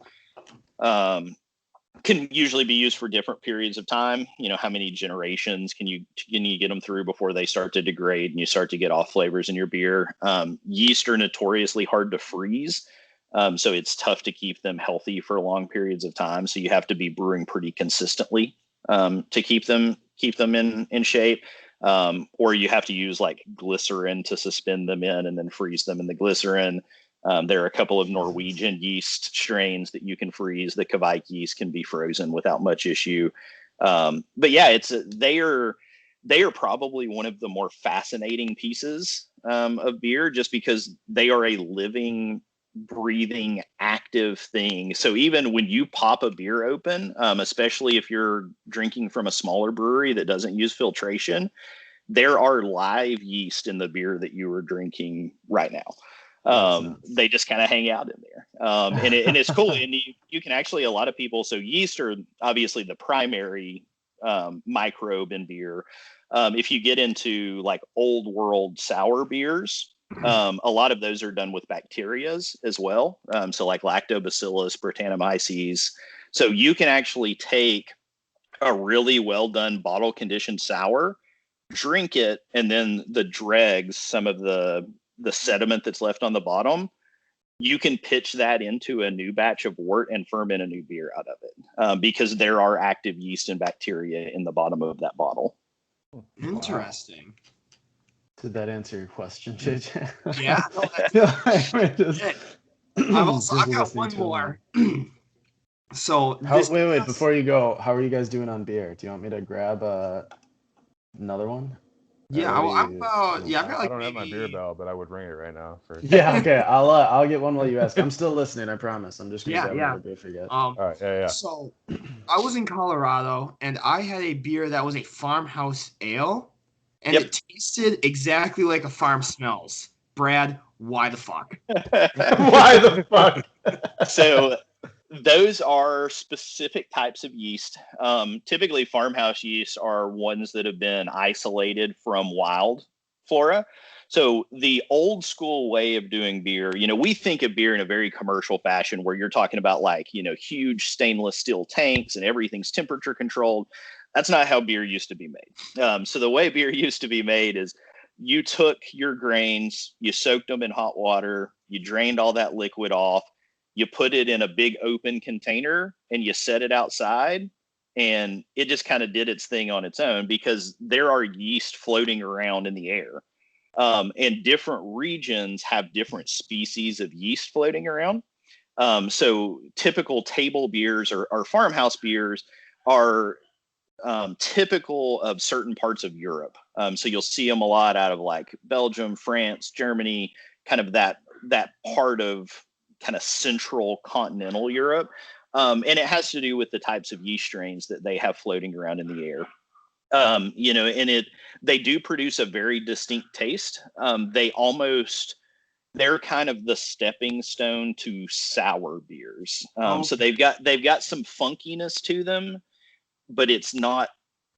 Speaker 3: can usually be used for different periods of time. How many generations can you get them through before they start to degrade and you start to get off flavors in your beer? Yeast are notoriously hard to freeze. So it's tough to keep them healthy for long periods of time. So you have to be brewing pretty consistently to keep them in shape. Or you have to use like glycerin to suspend them in and then freeze them in the glycerin. There are a couple of Norwegian yeast strains that you can freeze. The Kveik yeast can be frozen without much issue. But yeah, they are probably one of the more fascinating pieces of beer, just because they are a living, breathing, active thing. So even when you pop a beer open, especially if you're drinking from a smaller brewery that doesn't use filtration, there are live yeast in the beer that you are drinking right now. They just kind of hang out in there. And it's cool. And you can actually, a lot of people, so yeast are obviously the primary microbe in beer. If you get into like old world sour beers, a lot of those are done with bacterias as well. So like Lactobacillus, Brettanomyces. So you can actually take a really well done bottle conditioned sour, drink it, and then the dregs, some of the sediment that's left on the bottom, you can pitch that into a new batch of wort and ferment a new beer out of it, because there are active yeast and bacteria in the bottom of that bottle.
Speaker 5: Interesting.
Speaker 2: Did that answer your question, JJ?
Speaker 5: Yeah. No, I've got one more. So
Speaker 2: wait, before you go, how are you guys doing on beer? Do you want me to grab another one?
Speaker 5: Yeah, I've got
Speaker 4: I
Speaker 5: like
Speaker 4: don't have my beer
Speaker 5: maybe.
Speaker 4: bell, but I would bring it right now.
Speaker 2: Yeah, okay. I'll get one while you ask. I'm still listening, I promise. I'm just gonna grab
Speaker 5: Yeah.
Speaker 2: another beer for you guys.
Speaker 4: All right, yeah.
Speaker 5: So I was in Colorado and I had a beer that was a farmhouse ale, and
Speaker 3: Yep.
Speaker 5: it tasted exactly like a farm smells. Brad, why the fuck?
Speaker 2: Why the fuck?
Speaker 3: So those are specific types of yeast. Typically, farmhouse yeast are ones that have been isolated from wild flora. So the old school way of doing beer, we think of beer in a very commercial fashion where you're talking about like, huge stainless steel tanks and everything's temperature controlled. That's not how beer used to be made. So the way beer used to be made is you took your grains, you soaked them in hot water, you drained all that liquid off, you put it in a big open container and you set it outside, and it just kind of did its thing on its own because there are yeast floating around in the air. And different regions have different species of yeast floating around. So typical table beers or farmhouse beers are typical of certain parts of Europe. So you'll see them a lot out of like Belgium, France, Germany, kind of that part of kind of central continental Europe. And it has to do with the types of yeast strains that they have floating around in the air. And they do produce a very distinct taste. They're kind of the stepping stone to sour beers. So they've got some funkiness to them, but it's not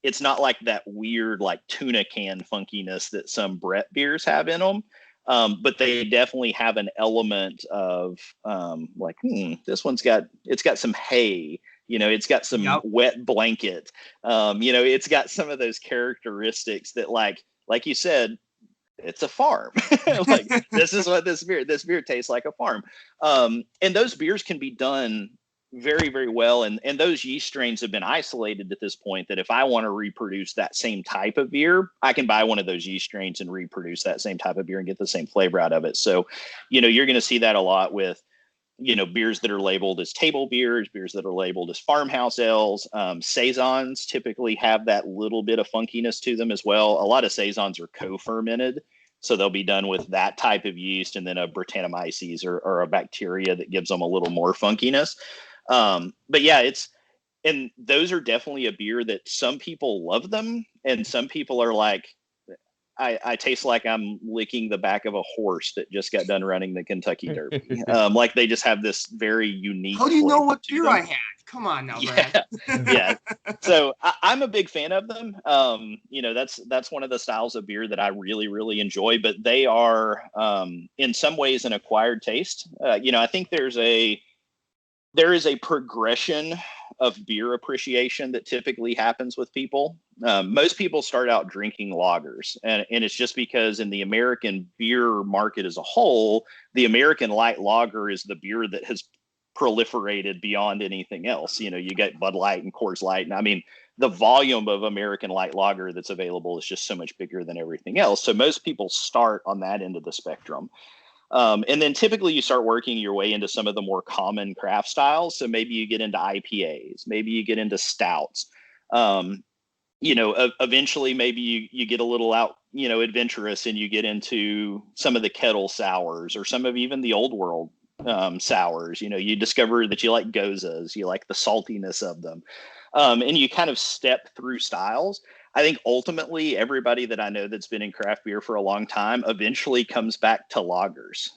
Speaker 3: like that weird like tuna can funkiness that some Brett beers have in them. But they definitely have an element of this one's got some hay, it's got some wet blanket, it's got some of those characteristics that like you said, it's a farm. Like this is what this beer tastes like, a farm. And those beers can be done very, very well. And those yeast strains have been isolated at this point that if I want to reproduce that same type of beer, I can buy one of those yeast strains and reproduce that same type of beer and get the same flavor out of it. So, you're going to see that a lot with, beers that are labeled as table beers that are labeled as farmhouse ales. Saisons typically have that little bit of funkiness to them as well. A lot of Saisons are co-fermented. So they'll be done with that type of yeast and then a Brettanomyces or a bacteria that gives them a little more funkiness. But yeah, and those are definitely a beer that some people love them. And some people are like, I taste like I'm licking the back of a horse that just got done running the Kentucky Derby. Like they just have this very unique.
Speaker 5: How do you know what beer I had? Come on now, Brad.
Speaker 3: Yeah. So I'm a big fan of them. That's one of the styles of beer that I really, really enjoy, but they are in some ways an acquired taste. I think there is a progression of beer appreciation that typically happens with people. Most people start out drinking lagers, and it's just because in the American beer market as a whole, the American light lager is the beer that has proliferated beyond anything else. You get Bud Light and Coors Light. And I mean, the volume of American light lager that's available is just so much bigger than everything else. So most people start on that end of the spectrum. And then typically you start working your way into some of the more common craft styles. So maybe you get into IPAs, maybe you get into stouts. Eventually maybe you get a little out, adventurous, and you get into some of the kettle sours or some of even the old world sours. You discover that you like gozas, you like the saltiness of them. And you kind of step through styles. I think ultimately everybody that I know that's been in craft beer for a long time eventually comes back to lagers,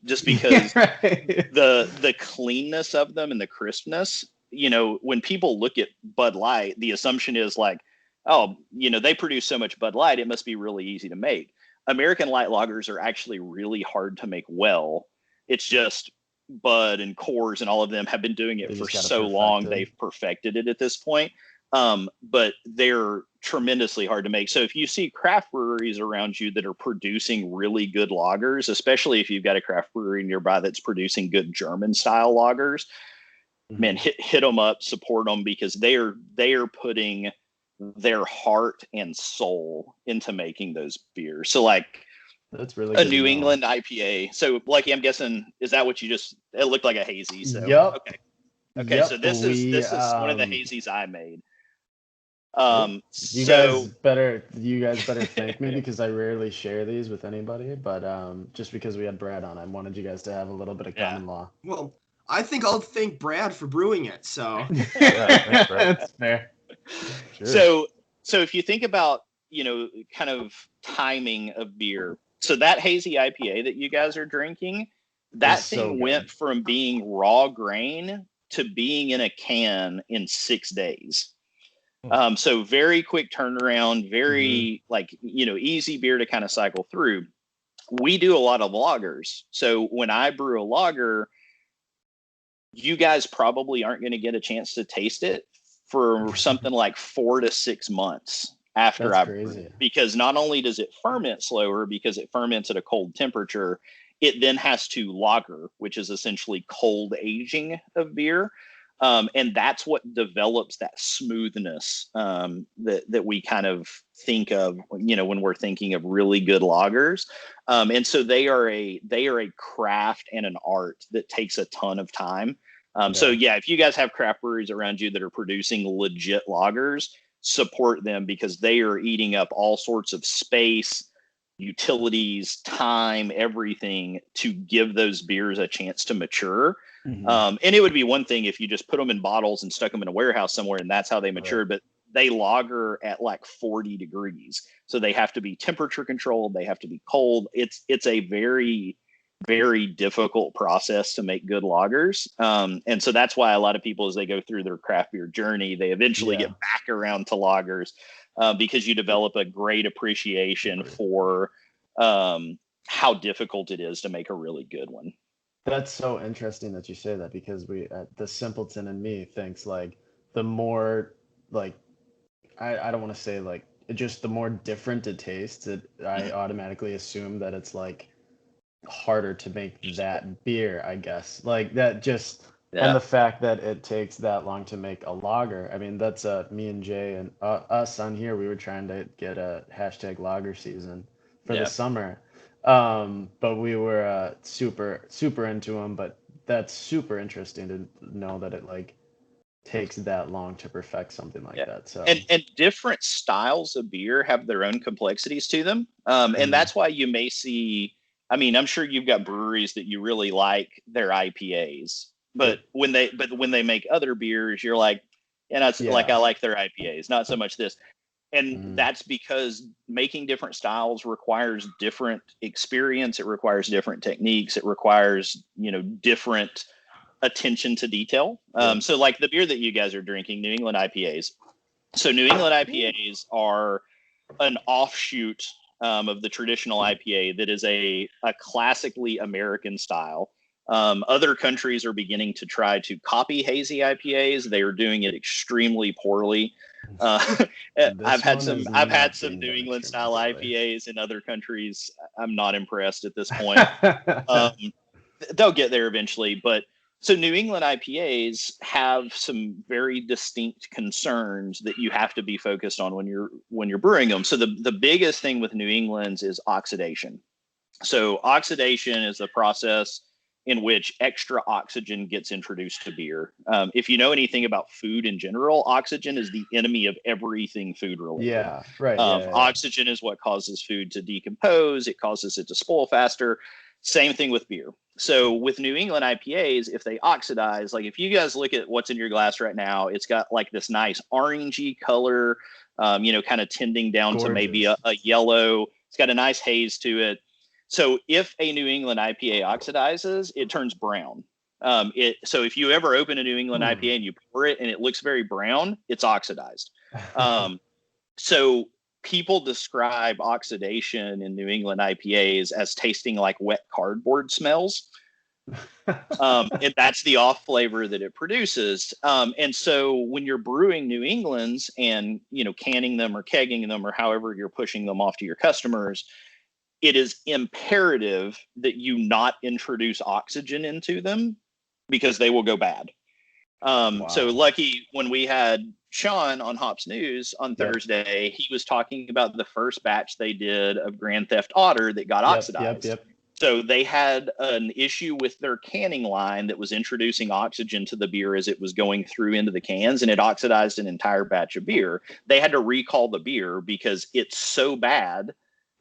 Speaker 3: just because the cleanness of them and the crispness. When people look at Bud Light, the assumption is like, oh, they produce so much Bud Light, it must be really easy to make. American light lagers are actually really hard to make well. It's just Bud and Coors and all of them have been doing it for so long, they've perfected it at this point. But they're tremendously hard to make. So if you see craft breweries around you that are producing really good lagers, especially if you've got a craft brewery nearby that's producing good German style lagers, man, hit them up, support them, because they are putting their heart and soul into making those beers. So like
Speaker 2: That's really
Speaker 3: a
Speaker 2: good
Speaker 3: New
Speaker 2: to know.
Speaker 3: England IPA. So Lucky, I'm guessing, is that what you just, it looked like a hazy. So,
Speaker 2: Yep.
Speaker 3: Okay.
Speaker 2: Yep,
Speaker 3: So this is one of the hazies I made.
Speaker 2: You guys better thank me because I rarely share these with anybody, but just because we had Brad on, I wanted you guys to have a little bit of common law.
Speaker 5: Well, I think I'll thank Brad for brewing it. So
Speaker 4: thanks, Brad.
Speaker 2: That's fair.
Speaker 3: So if you think about, kind of timing of beer, so that hazy IPA that you guys are drinking, that
Speaker 2: It's
Speaker 3: thing
Speaker 2: so good.
Speaker 3: went from being raw grain to being in a can in 6 days. So very quick turnaround, very easy beer to kind of cycle through. We do a lot of lagers. So when I brew a lager, you guys probably aren't going to get a chance to taste it for something like 4 to 6 months after
Speaker 2: That's
Speaker 3: I
Speaker 2: crazy.
Speaker 3: brew it. Because not only does it ferment slower because it ferments at a cold temperature, it then has to lager, which is essentially cold aging of beer. And that's what develops that smoothness that we kind of think of, when we're thinking of really good lagers. And so they are a craft and an art that takes a ton of time. So if you guys have craft breweries around you that are producing legit lagers, support them because they are eating up all sorts of space, utilities, time, everything to give those beers a chance to mature. And it would be one thing if you just put them in bottles and stuck them in a warehouse somewhere and that's how they mature, but they lager at like 40 degrees. So they have to be temperature controlled. They have to be cold. It's a very, very difficult process to make good lagers. And so that's why a lot of people, as they go through their craft beer journey, they eventually get back around to lagers because you develop a great appreciation for how difficult it is to make a really good one.
Speaker 2: That's so interesting that you say that because the simpleton in me thinks like the more like I don't want to say like just the more different it tastes, I automatically assume that it's like harder to make that beer, I guess. Like that just and the fact that it takes that long to make a lager. I mean, that's me and Jay and us on here. We were trying to get a #lager season for the summer. But we were super into them. But that's super interesting to know that it like takes that long to perfect something like that. So
Speaker 3: and different styles of beer have their own complexities to them. And that's why you may see. I mean, I'm sure you've got breweries that you really like their IPAs, but when they make other beers, you're like, like I like their IPAs, not so much this. And that's because making different styles requires different experience. It requires different techniques. It requires, different attention to detail. So like the beer that you guys are drinking, New England IPAs. So New England IPAs are an offshoot of the traditional IPA that is a classically American style. Other countries are beginning to try to copy hazy IPAs. They are doing it extremely poorly. I've had some New England style IPAs in other countries. I'm not impressed at this point. They'll get there eventually, but so New England IPAs have some very distinct concerns that you have to be focused on when you're brewing them. So the biggest thing with New England's is oxidation. So oxidation is the process in which extra oxygen gets introduced to beer. If you know anything about food in general, oxygen is the enemy of everything food related.
Speaker 2: Yeah, right.
Speaker 3: Oxygen is what causes food to decompose. It causes it to spoil faster. Same thing with beer. So with New England IPAs, if they oxidize, like if you guys look at what's in your glass right now, it's got like this nice orangey color, kind of tending down to maybe a yellow. It's got a nice haze to it. So if a New England IPA oxidizes, it turns brown. So if you ever open a New England IPA and you pour it and it looks very brown, it's oxidized. So people describe oxidation in New England IPAs as tasting like wet cardboard smells. And that's the off flavor that it produces. And so when you're brewing New Englands and, canning them or kegging them or however you're pushing them off to your customers, it is imperative that you not introduce oxygen into them because they will go bad. So Lucky, when we had Sean on Hops News on
Speaker 2: Yep.
Speaker 3: Thursday, he was talking about the first batch they did of Grand Theft Otter that got oxidized.
Speaker 2: Yep.
Speaker 3: So they had an issue with their canning line that was introducing oxygen to the beer as it was going through into the cans, and it oxidized an entire batch of beer. They had to recall the beer because it's so bad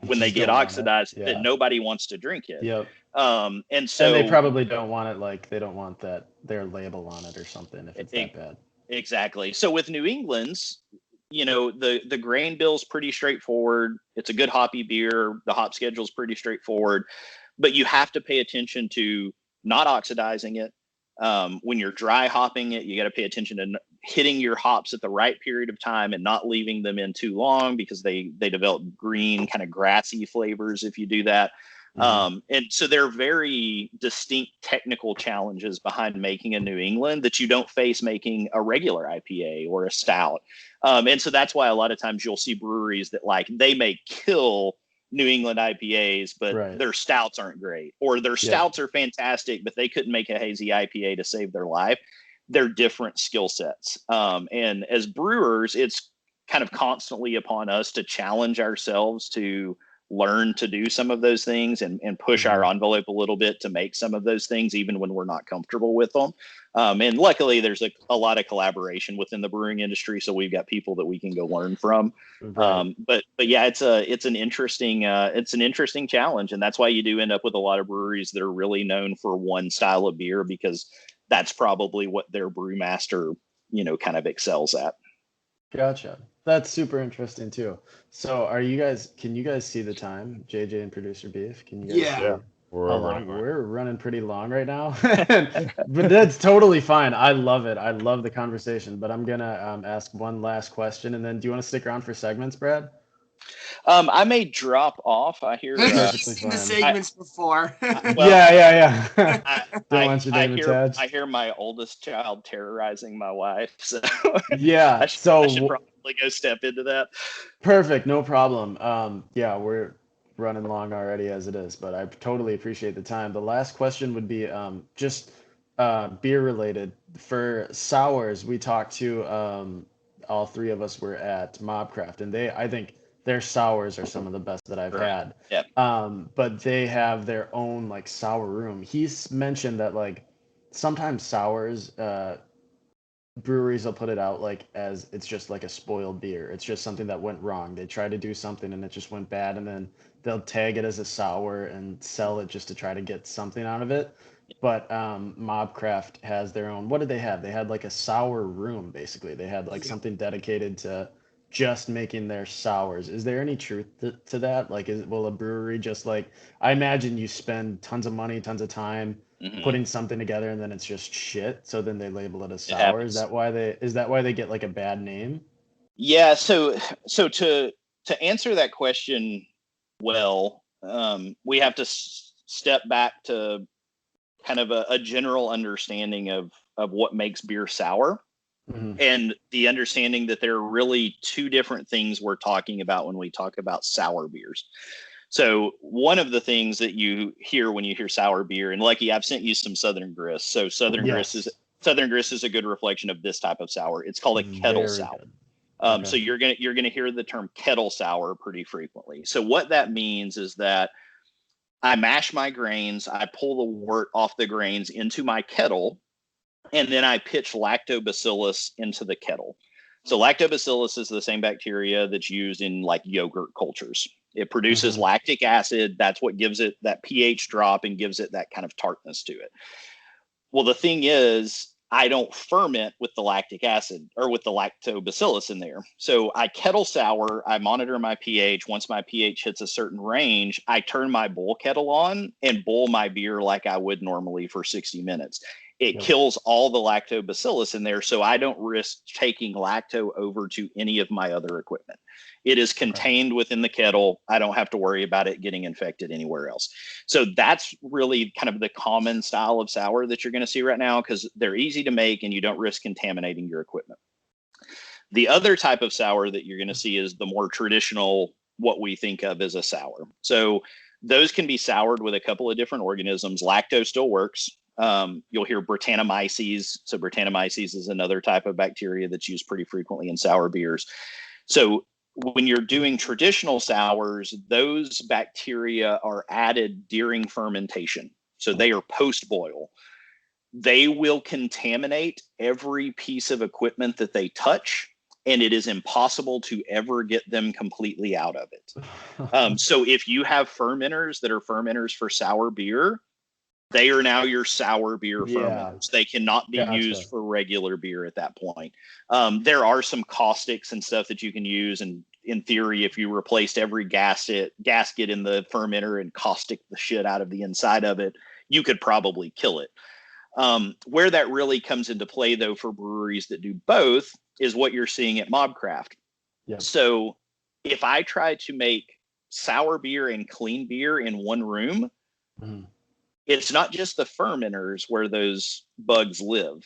Speaker 3: when they get oxidized that nobody wants to drink it.
Speaker 2: Yep.
Speaker 3: And so
Speaker 2: they probably don't want it, like they don't want that their label on it or something if it's that bad.
Speaker 3: Exactly. So with New England's, the grain bill's pretty straightforward. It's a good hoppy beer. The hop schedule's pretty straightforward, but you have to pay attention to not oxidizing it. When you're dry hopping it, you got to pay attention to hitting your hops at the right period of time and not leaving them in too long, because they develop green, kind of grassy flavors if you do that. And so there are very distinct technical challenges behind making a New England that you don't face making a regular IPA or a stout. And so that's why a lot of times you'll see breweries that they may kill New England IPAs, but their stouts aren't great, or their stouts are fantastic, but they couldn't make a hazy IPA to save their life. They're different skill sets. And as brewers, it's kind of constantly upon us to challenge ourselves to learn to do some of those things and push our envelope a little bit to make some of those things, even when we're not comfortable with them. And luckily there's a lot of collaboration within the brewing industry. So we've got people that we can go learn from. But yeah, it's an interesting challenge. And that's why you do end up with a lot of breweries that are really known for one style of beer, because that's probably what their brewmaster, kind of excels at.
Speaker 2: Gotcha. That's super interesting too. So can you guys see the time, JJ and Producer Beef? Can you guys see how long? We're running pretty long right now. But that's totally fine. I love it. I love the conversation, but I'm gonna ask one last question, and then do you want to stick around for segments, Brad?
Speaker 3: I may drop off. I hear
Speaker 5: I've seen the segments before.
Speaker 2: Yeah. Don't want your name attached.
Speaker 3: I hear my oldest child terrorizing my wife, so
Speaker 2: yeah.
Speaker 3: I should probably go step into that.
Speaker 2: Perfect, no problem. Yeah, we're running long already as it is, but I totally appreciate the time. The last question would be just beer related. For sours, we talked to all three of us were at Mobcraft, and I think their sours are some of the best that I've had.
Speaker 3: Yeah.
Speaker 2: But they have their own sour room. He's mentioned that sometimes sours, breweries will put it out as it's just a spoiled beer. It's just something that went wrong. They tried to do something and it just went bad, and then they'll tag it as a sour and sell it just to try to get something out of it. But Mobcraft has their own. What did they have? They had a sour room, basically. They had something dedicated to just making their sours. Is there any truth to that? Will a brewery just I imagine you spend tons of money, tons of time putting something together, and then it's just shit, so then they label it as sour? Is that why they get a bad name?
Speaker 3: Yeah, so to answer that question well, we have to step back to kind of a general understanding of what makes beer sour. And the understanding that there are really two different things we're talking about when we talk about sour beers. So one of the things that you hear when you hear sour beer, and Lucky, I've sent you some Southern Grist. So Southern Grist is a good reflection of this type of sour. It's called a kettle sour. So you're gonna hear the term kettle sour pretty frequently. So what that means is that I mash my grains, I pull the wort off the grains into my kettle, and then I pitch lactobacillus into the kettle. So lactobacillus is the same bacteria that's used in yogurt cultures. It produces lactic acid. That's what gives it that pH drop and gives it that kind of tartness to it. Well, the thing is, I don't ferment with the lactic acid or with the lactobacillus in there. So I kettle sour, I monitor my pH. Once my pH hits a certain range, I turn my boil kettle on and boil my beer like I would normally for 60 minutes. It kills all the lactobacillus in there, so I don't risk taking lacto over to any of my other equipment. It is contained within the kettle. I don't have to worry about it getting infected anywhere else. So that's really kind of the common style of sour that you're going to see right now, because they're easy to make and you don't risk contaminating your equipment. The other type of sour that you're going to see is the more traditional, what we think of as a sour. So those can be soured with a couple of different organisms. Lacto still works. You'll hear Brettanomyces. So Brettanomyces is another type of bacteria that's used pretty frequently in sour beers. So when you're doing traditional sours, those bacteria are added during fermentation. So they are post-boil. They will contaminate every piece of equipment that they touch, and it is impossible to ever get them completely out of it. So if you have fermenters that are fermenters for sour beer, they are now your sour beer fermenters. They cannot be used for regular beer at that point. There are some caustics and stuff that you can use. And in theory, if you replaced every gasket in the fermenter and caustic the shit out of the inside of it, you could probably kill it. Where that really comes into play, though, for breweries that do both is what you're seeing at Mobcraft.
Speaker 2: Yep.
Speaker 3: So if I try to make sour beer and clean beer in one room, it's not just the fermenters where those bugs live.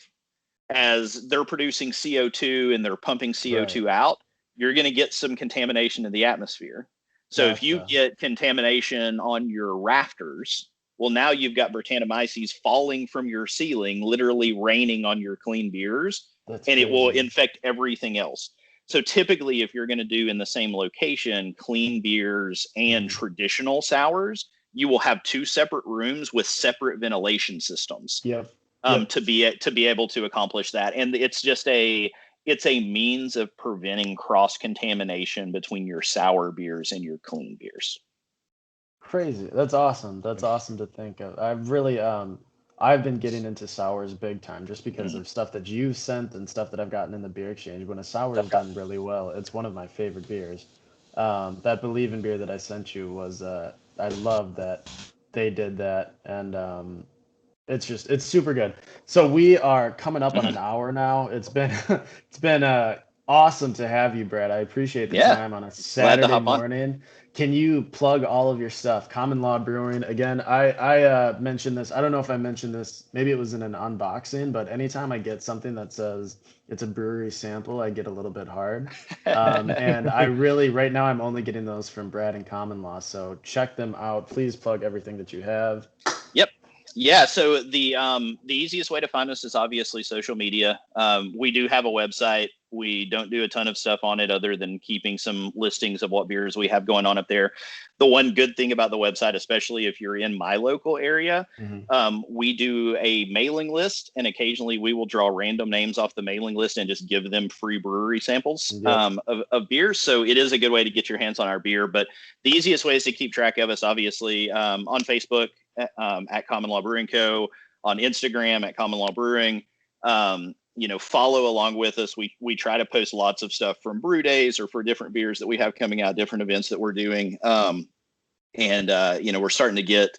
Speaker 3: As they're producing CO2 and they're pumping CO2 out, you're going to get some contamination in the atmosphere. So if you get contamination on your rafters, well, now you've got Brettanomyces falling from your ceiling, literally raining on your clean beers, it will infect everything else. So typically, if you're going to do in the same location clean beers and traditional sours, you will have two separate rooms with separate ventilation systems. To be able to accomplish that. And it's a means of preventing cross contamination between your sour beers and your clean beers.
Speaker 2: Crazy. That's awesome. That's awesome to think of. I've been getting into sours big time just because of stuff that you've sent and stuff that I've gotten in the beer exchange. When a sour is done really well, it's one of my favorite beers. That Believe in beer that I sent you was, I love that they did that. And it's super good. So we are coming up on an hour now. It's been awesome to have you, Brad. I appreciate the time on a Saturday morning. Can you plug all of your stuff? Common Law Brewing. Again, I mentioned this. I don't know if I mentioned this. Maybe it was in an unboxing, but anytime I get something that says it's a brewery sample, I get a little bit hard. And I really, right now, I'm only getting those from Brad and Common Law. So check them out. Please plug everything that you have.
Speaker 3: Yep. Yeah, so the easiest way to find us is obviously social media. We do have a website. We don't do a ton of stuff on it other than keeping some listings of what beers we have going on up there. The one good thing about the website, especially if you're in my local area, we do a mailing list, and occasionally we will draw random names off the mailing list and just give them free brewery samples of beers. So it is a good way to get your hands on our beer. But the easiest way is to keep track of us, obviously, on Facebook at Common Law Brewing Co., on Instagram at Common Law Brewing. Follow along with us. We try to post lots of stuff from brew days or for different beers that we have coming out, different events that we're doing. We're starting to get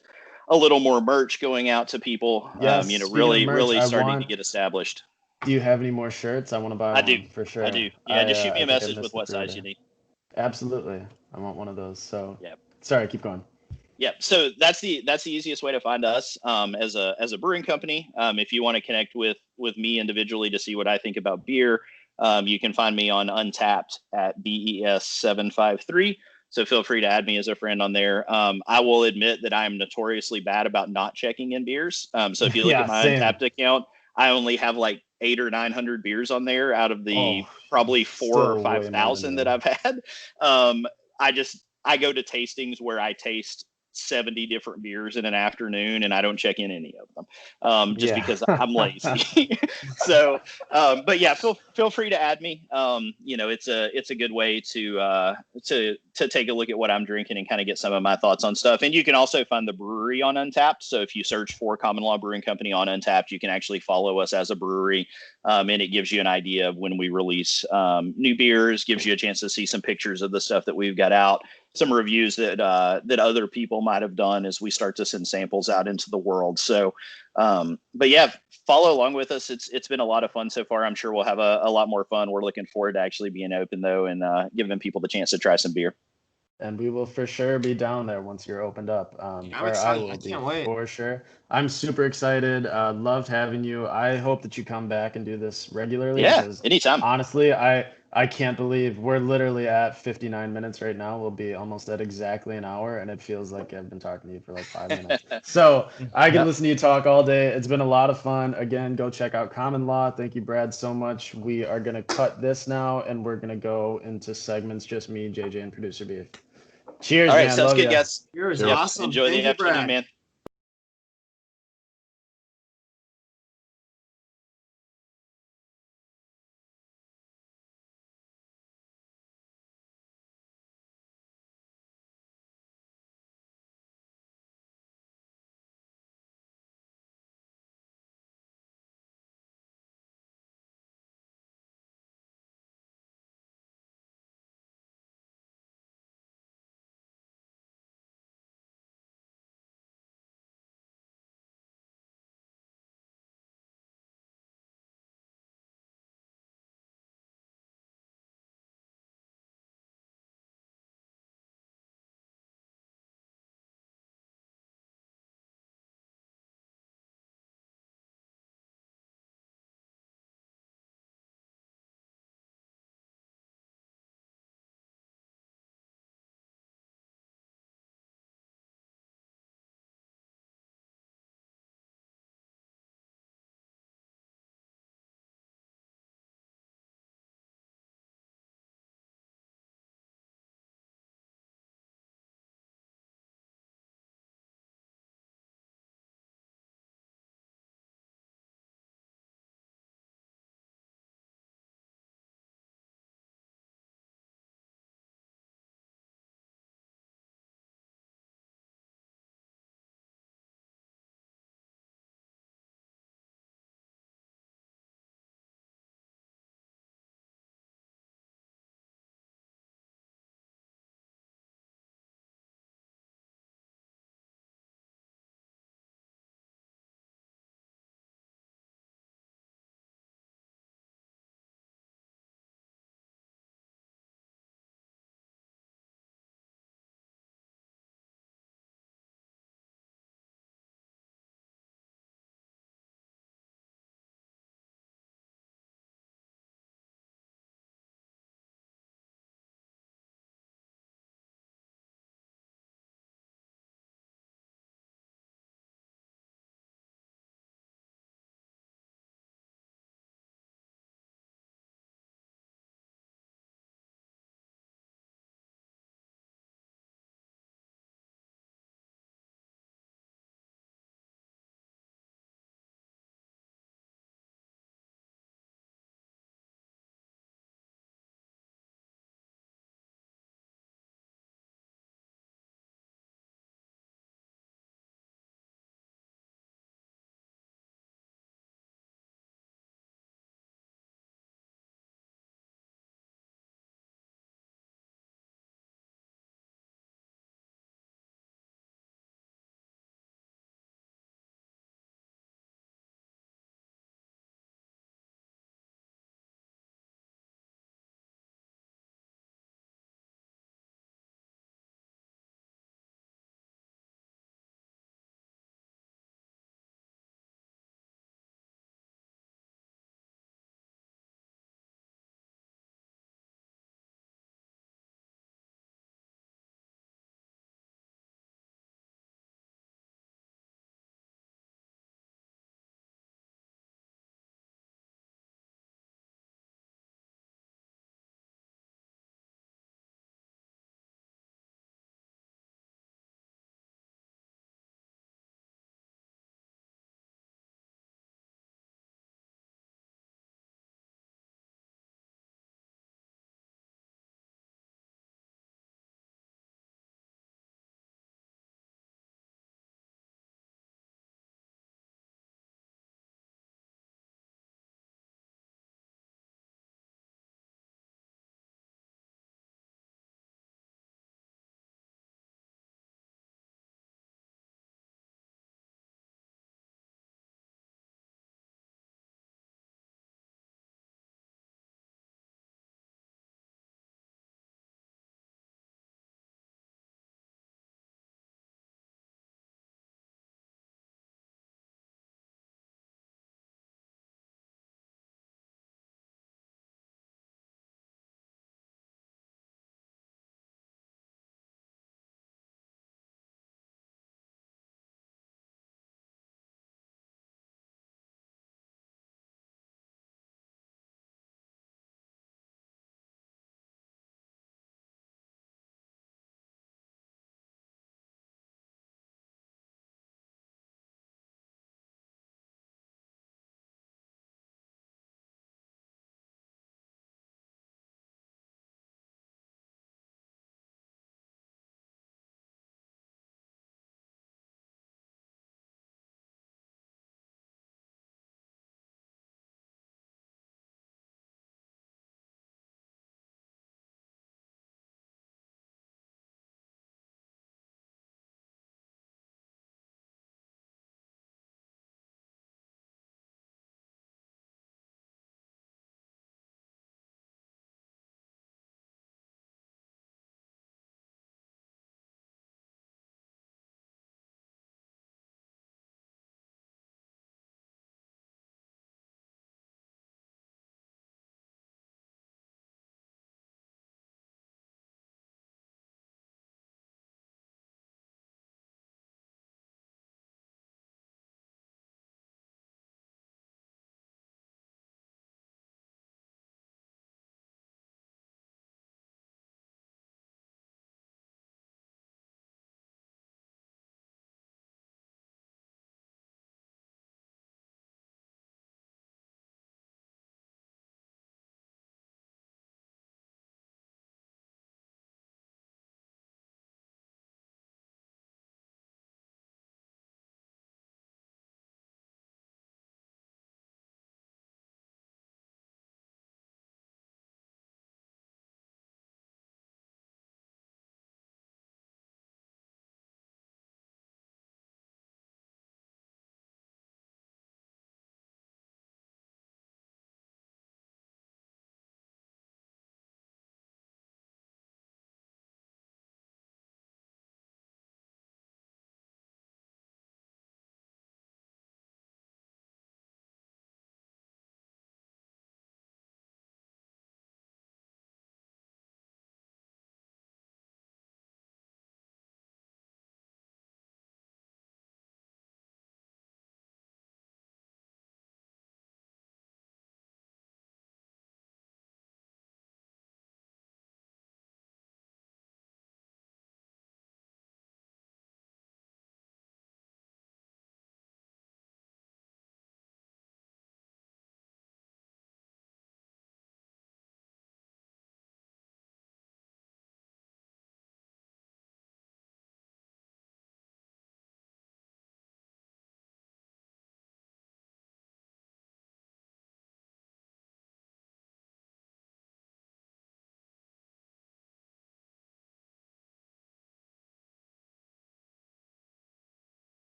Speaker 3: a little more merch going out to people. Really starting to get established.
Speaker 2: Do you have any more shirts? I want to buy one for sure.
Speaker 3: I do. Yeah, just shoot me a message with what size you need.
Speaker 2: Absolutely. I want one of those. So sorry, keep going.
Speaker 3: Yeah, so that's the easiest way to find us as a brewing company. If you want to connect with me individually to see what I think about beer, you can find me on Untapped at BES753. So feel free to add me as a friend on there. I will admit that I'm notoriously bad about not checking in beers. So if you look at my Untapped account, I only have like 800 or 900 beers on there out of the probably 4,000 or 5,000 that I've had. I go to tastings where I taste 70 different beers in an afternoon, and I don't check in any of them because I'm lazy. So, but yeah, feel free to add me. It's a good way to take a look at what I'm drinking and kind of get some of my thoughts on stuff. And you can also find the brewery on Untapped. So if you search for Common Law Brewing Company on Untapped, you can actually follow us as a brewery, and it gives you an idea of when we release new beers. Gives you a chance to see some pictures of the stuff that we've got out. Some reviews that other people might have done as we start to send samples out into the world. So, but yeah, follow along with us. It's been a lot of fun so far. I'm sure we'll have a lot more fun. We're looking forward to actually being open though, and giving people the chance to try some beer.
Speaker 2: And we will for sure be down there once you're opened up.
Speaker 5: I'm excited. I can't wait.
Speaker 2: For sure. I'm super excited. Loved having you. I hope that you come back and do this regularly.
Speaker 3: Yeah, anytime.
Speaker 2: Honestly, I can't believe we're literally at 59 minutes right now. We'll be almost at exactly an hour, and it feels like I've been talking to you for like 5 minutes. So I can listen to you talk all day. It's been a lot of fun. Again, go check out Common Law. Thank you, Brad, so much. We are going to cut this now, and we're going to go into segments, just me, JJ, and Producer B. Cheers,
Speaker 3: All right,
Speaker 2: man.
Speaker 3: sounds
Speaker 2: Love
Speaker 3: good,
Speaker 2: ya.
Speaker 3: guys.
Speaker 5: Yours
Speaker 3: Yep,
Speaker 5: awesome.
Speaker 3: enjoy
Speaker 5: Thank
Speaker 3: the
Speaker 5: you,
Speaker 3: afternoon,
Speaker 5: Brad.
Speaker 3: man.